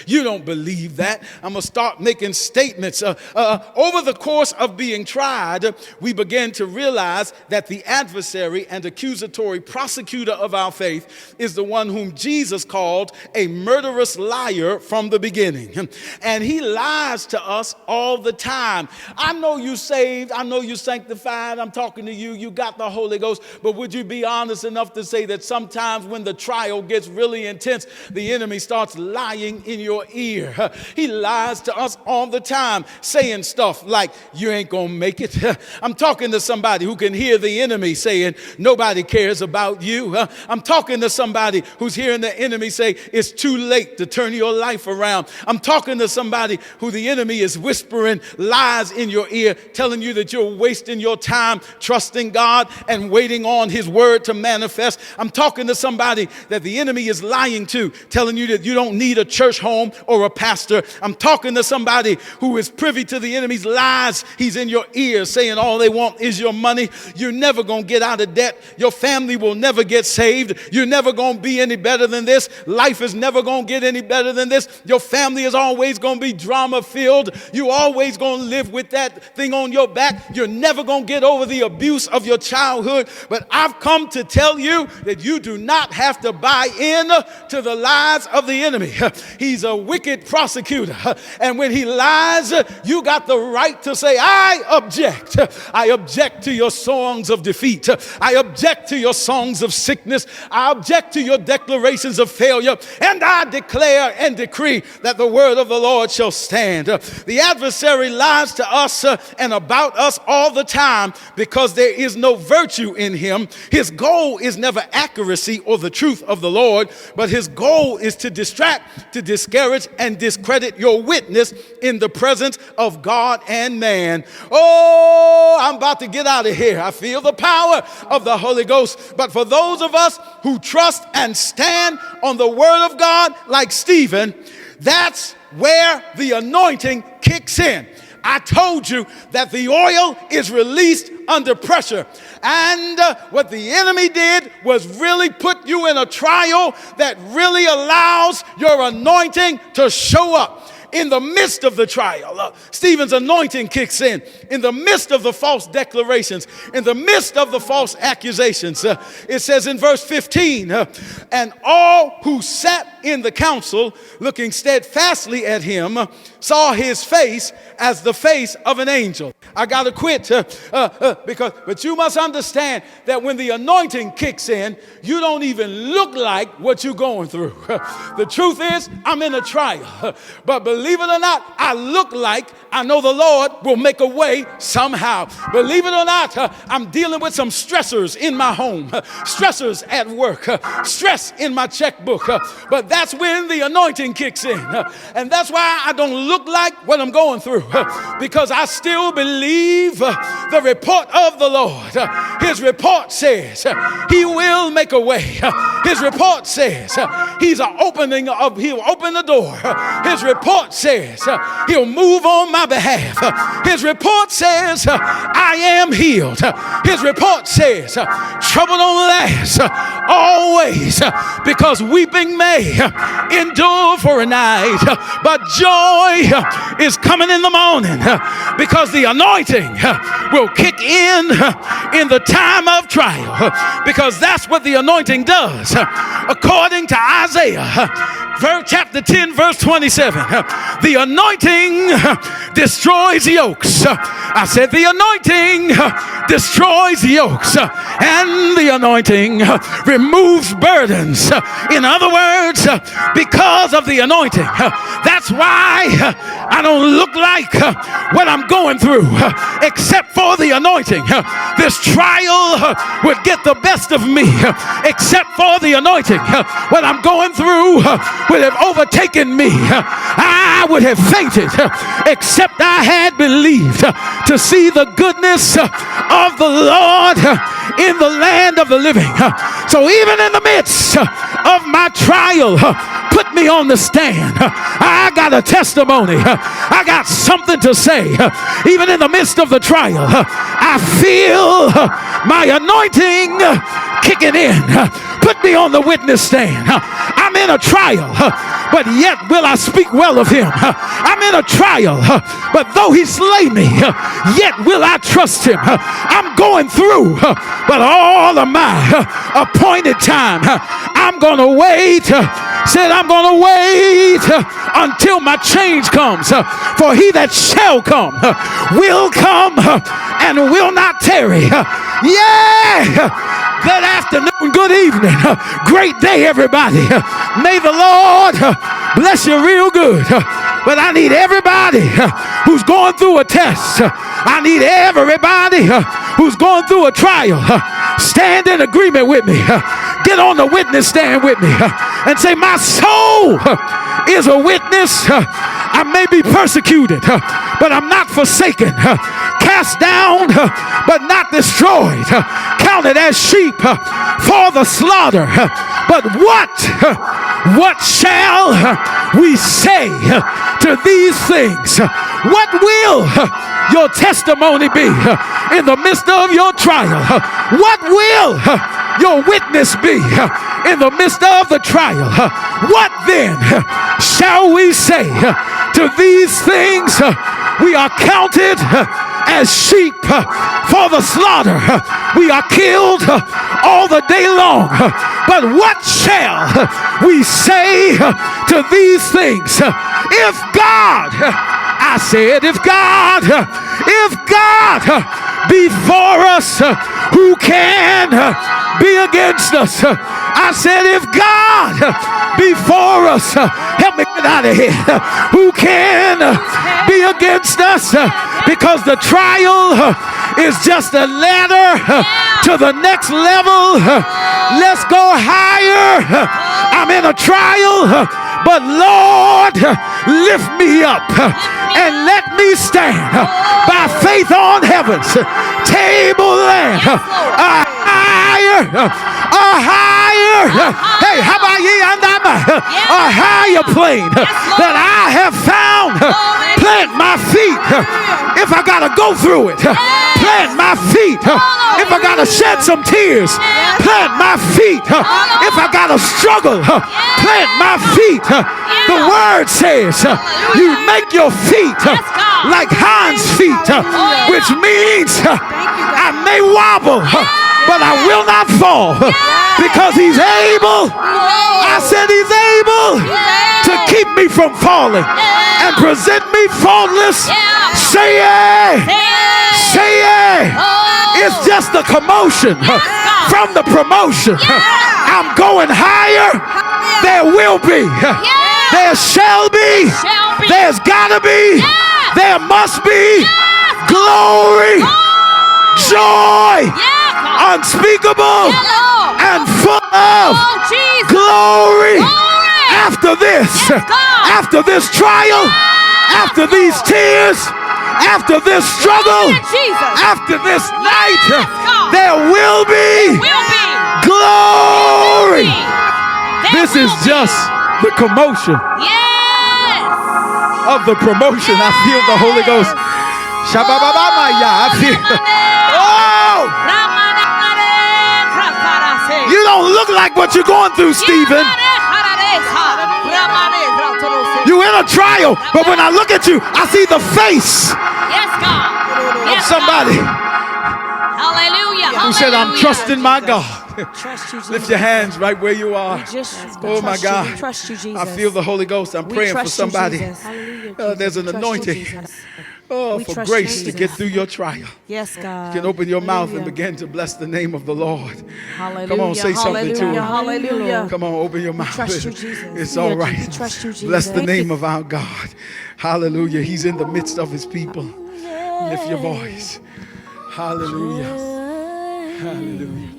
You don't believe that. I'm going to start making statements. Over the course of being tried, we began to realize that the adversary and accusatory prosecutor of our faith is the one whom Jesus called a murderous liar from the beginning. And he lies to us all the time. I know you saved. I know you sanctified. I'm talking to you. You got the Holy Ghost. But would you be honest enough to say that sometimes when the trial gets really intense, the enemy starts lying in your ear? He lies to us all the time, saying stuff like, you ain't gonna make it. I'm talking to somebody who can hear the enemy saying, nobody cares about you. I'm talking to somebody who's hearing the enemy say, it's too late to turn your life around. I'm talking to somebody who the enemy is whispering lies in your ear, telling you that you're wasting your time trusting God and waiting on his word to manifest. I'm talking to somebody that the enemy is lying to, telling you that you don't need a church home or a pastor. I'm talking to somebody who is privy to the enemy's lies. He's in your ear saying all they want is your money. You're never going to get out of debt. Your family will never get saved. You're never going to be any better than this. Life is never going to get any better than this. Your family is always going to be drama filled. You're always going to live with that thing on your back. You're never going to get over the abuse of your childhood. But I've come to tell you that you do not have to buy in to the lies of the enemy. He's a wicked prosecutor. And when he lies, you got the right to say, I object. I object to your songs of defeat. I object to your songs of sickness. I object to your declarations of failure. And I declare and decree that the word of the Lord shall stand. The adversary lies to us and about us all the time because there is no virtue in him. His goal is never accuracy or the truth of the Lord, but his goal is to distract, to discourage, and discredit your witness in the presence of God and man. Oh, I'm about to get out of here. I feel the power of the Holy Ghost. But for those of us who trust and stand on the word of God like Stephen, that's where the anointing kicks in. I told you that the oil is released under pressure. And what the enemy did was really put you in a trial that really allows your anointing to show up. In the midst of the trial, Stephen's anointing kicks in the midst of the false declarations, in the midst of the false accusations. It says in verse 15, and all who sat in the council, looking steadfastly at him, saw his face as the face of an angel. I got to quit but you must understand that when the anointing kicks in, you don't even look like what you're going through. The truth is, I'm in a trial, but believe it or not, I look like I know the Lord will make a way somehow. Believe it or not, I'm dealing with some stressors in my home, stressors at work, stress in my checkbook, but that's when the anointing kicks in. And that's why I don't look like what I'm going through, because I still believe the report of the Lord. His report says he will make a way. His report says he'll open the door. His report says he'll move on my behalf. His report says I am healed. His report says trouble don't last always, because weeping may endure for a night, but joy is coming in the morning, because the anointing will kick in the time of trial, because that's what the anointing does. According to Isaiah chapter 10 verse 27, the anointing destroys yokes. I said the anointing destroys yokes, and the anointing removes burdens. In other words, because of the anointing, that's why I don't look like what I'm going through, except for the anointing. This trial would get the best of me, except for the anointing. What I'm going through would have overtaken me. I would have fainted, except I had believed to see the goodness of the Lord in the land of the living. So even in the midst of my trial, Put me on the stand. I got a testimony. I got something to say. Even in the midst of the trial, I feel my anointing kicking in. Put me on the witness stand. I'm in a trial, but yet will I speak well of him. I'm in a trial, but though he slay me, yet will I trust him. I'm going through, but all of my appointed time, I'm going to wait. Said I'm going to wait until my change comes. For he that shall come will come and will not tarry. Yeah! Good afternoon, good evening, great day, everybody. May the Lord bless you real good. But I need everybody who's going through a test. I need everybody who's going through a trial. Stand in agreement with me. Get on the witness stand with me and say, my soul is a witness. I may be persecuted, but I'm not forsaken. Cast down, but not destroyed. Counted as sheep for the slaughter. But what shall we say to these things? What will your testimony be in the midst of your trial? What will your witness be in the midst of the trial? What then shall we say to these things? We are counted as sheep for the slaughter. We are killed all the day long. But what shall we say to these things? If God, I said, if God be for us, who can be against us? I said, if God be for us, help me get out of here. Who can be against us? Because the trial is just a ladder to the next level. Let's go higher. I'm in a trial, but Lord, lift me up and let me stand by faith on heaven's tableland. A higher, hey, how about ye and a higher plane that I have found. Plant my feet if I gotta go through it. Plant my feet if I gotta shed some tears. Plant my feet if I gotta struggle. Plant my feet. The word says you make your feet like hinds feet, which means I may wobble, but I will not fall because he's able. I said he's able to keep me from falling and present me faultless. Say yeah. Say yeah. It's just the commotion from the promotion. I'm going higher. There will be. There shall be. There's gotta be. There must be. Glory. Joy. Unspeakable and full of glory. After this trial, after these tears, after this struggle, after this night, there will be glory. This is just the commotion of the promotion. I feel the Holy Ghost. I feel. Oh! You don't look like what you're going through, Stephen. You're in a trial, but when I look at you, I see the face of somebody who said, I'm trusting my God. Lift your hands right where you are. Oh my God. I feel the Holy Ghost. I'm praying for somebody. There's an anointing. Oh, for grace to get through your trial. Yes, God. You can open your mouth and begin to bless the name of the Lord. Hallelujah. Come on, say something to him. Hallelujah. Come on, open your mouth. Trust you, Jesus. It's all right. Trust you, Jesus. Bless the name of our God. Hallelujah. He's in the midst of his people. Lift your voice. Hallelujah. Hallelujah.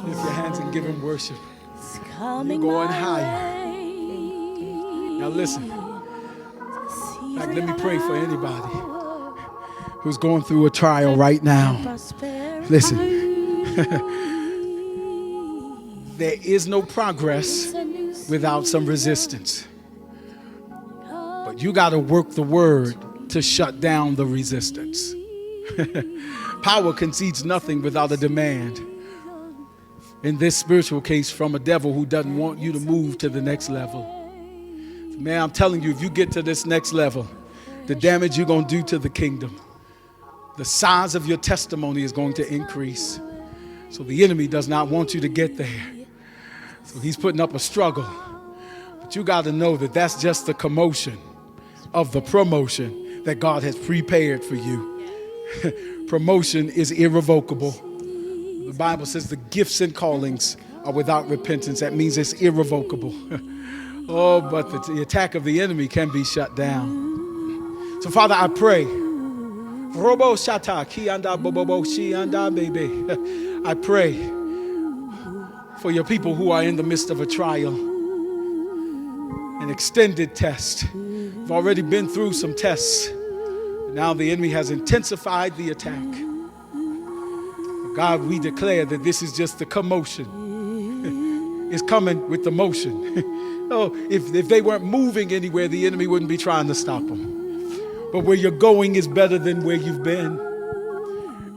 Lift your hands and give him worship. You're going higher. Now listen. Like, let me pray for anybody who's going through a trial right now. Listen. There is no progress without some resistance. But you got to work the word to shut down the resistance. Power concedes nothing without a demand. In this spiritual case, from a devil who doesn't want you to move to the next level. Man, I'm telling you, if you get to this next level, the damage you're going to do to the kingdom, the size of your testimony is going to increase. So the enemy does not want you to get there. So he's putting up a struggle. But you got to know that that's just the commotion of the promotion that God has prepared for you. Promotion is irrevocable. The Bible says the gifts and callings are without repentance. That means it's irrevocable. Oh, but the attack of the enemy can be shut down. So, Father, I pray. I pray for your people who are in the midst of a trial, an extended test. We've already been through some tests. Now the enemy has intensified the attack. God, we declare that this is just the commotion. It's coming with the motion. Oh, if they weren't moving anywhere, the enemy wouldn't be trying to stop them. But where you're going is better than where you've been.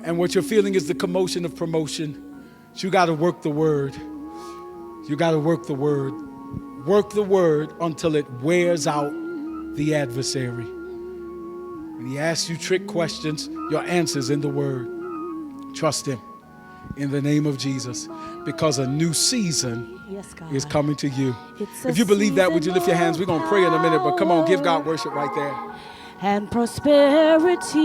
And what you're feeling is the commotion of promotion. So you got to work the word. You got to work the word. Work the word until it wears out the adversary. When he asks you trick questions, your answer's in the word. Trust him in the name of Jesus, because a new season is coming to you. If you believe that, would you lift your hands? We're going to pray in a minute, but come on, give God worship right there. And prosperity.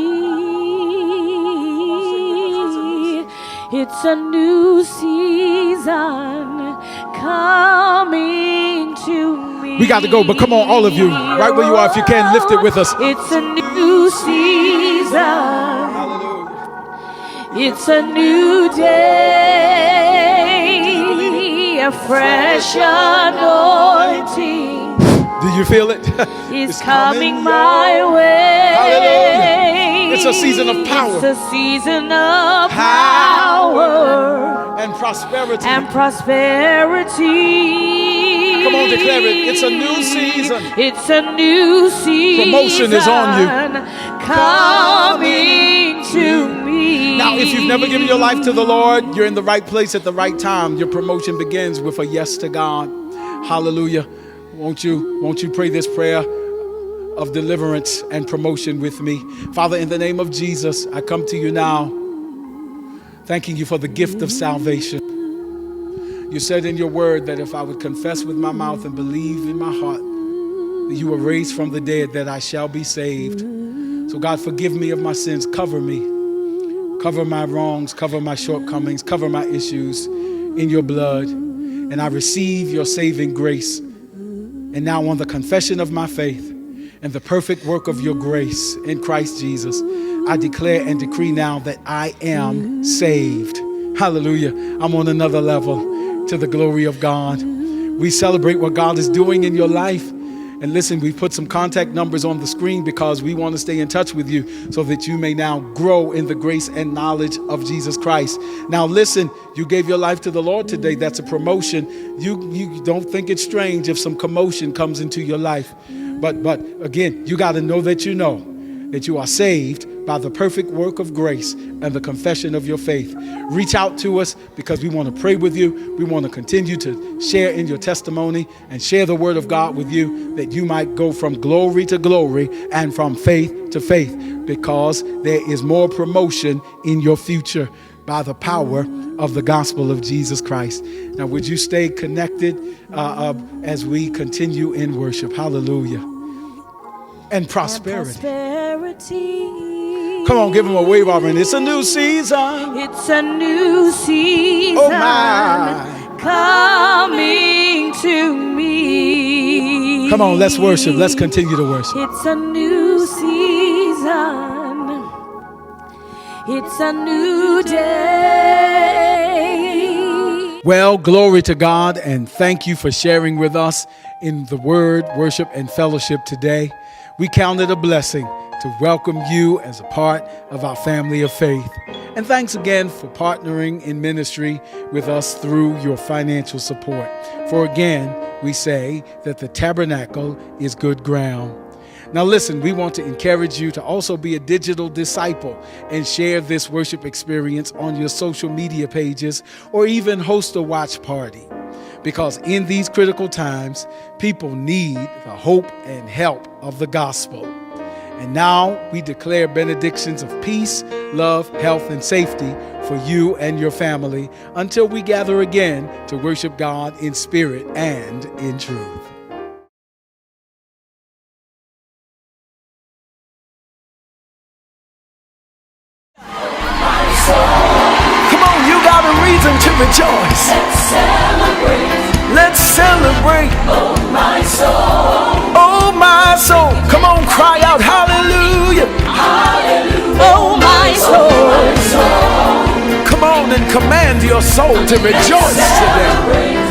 It's a new season coming to me. We got to go, but come on, all of you, right where you are, if you can, lift it with us. It's a new season. Hallelujah. It's a new day, a fresh anointing. Do you feel it? It's coming my way. Hallelujah. It's a season of power. It's a season of power and prosperity. And prosperity. Come on, declare it. It's a new season. It's a new season. Promotion is on you. Coming to me. Now, if you've never given your life to the Lord, you're in the right place at the right time. Your promotion begins with a yes to God. Hallelujah. Won't you pray this prayer of deliverance and promotion with me? Father, in the name of Jesus, I come to you now, thanking you for the gift of salvation. You said in your word that if I would confess with my mouth and believe in my heart that you were raised from the dead, that I shall be saved. So God, forgive me of my sins. Cover me. Cover my wrongs. Cover my shortcomings. Cover my issues in your blood. And I receive your saving grace. And now on the confession of my faith and the perfect work of your grace in Christ Jesus, I declare and decree now that I am saved. Hallelujah. I'm on another level to the glory of God. We celebrate what God is doing in your life. And listen, we put some contact numbers on the screen because we want to stay in touch with you so that you may now grow in the grace and knowledge of Jesus Christ. Now listen, you gave your life to the Lord today. That's a promotion. You don't think it's strange if some commotion comes into your life. But again, you got to know that you are saved by the perfect work of grace and the confession of your faith. Reach out to us because we want to pray with you. We want to continue to share in your testimony and share the word of God with you, that you might go from glory to glory and from faith to faith, because there is more promotion in your future by the power of the gospel of Jesus Christ. Now, would you stay connected as we continue in worship? Hallelujah. And prosperity. Come on, give him a wave offering. It's a new season. It's a new season. Oh my. Coming to me. Come on, let's worship. Let's continue to worship. It's a new season. It's a new day. Well, glory to God, and thank you for sharing with us in the word, worship, and fellowship today. We count it a blessing to welcome you as a part of our family of faith. And thanks again for partnering in ministry with us through your financial support. For again, we say that the tabernacle is good ground. Now listen, we want to encourage you to also be a digital disciple and share this worship experience on your social media pages or even host a watch party. Because in these critical times, people need the hope and help of the gospel. And now we declare benedictions of peace, love, health, and safety for you and your family until we gather again to worship God in spirit and in truth. Come on, you got a reason to rejoice. Let's celebrate. Let's celebrate. Oh, my soul. Oh, my soul. Come on, cry out hallelujah. Hallelujah. Oh, my soul. My soul. Come on and command your soul to rejoice today.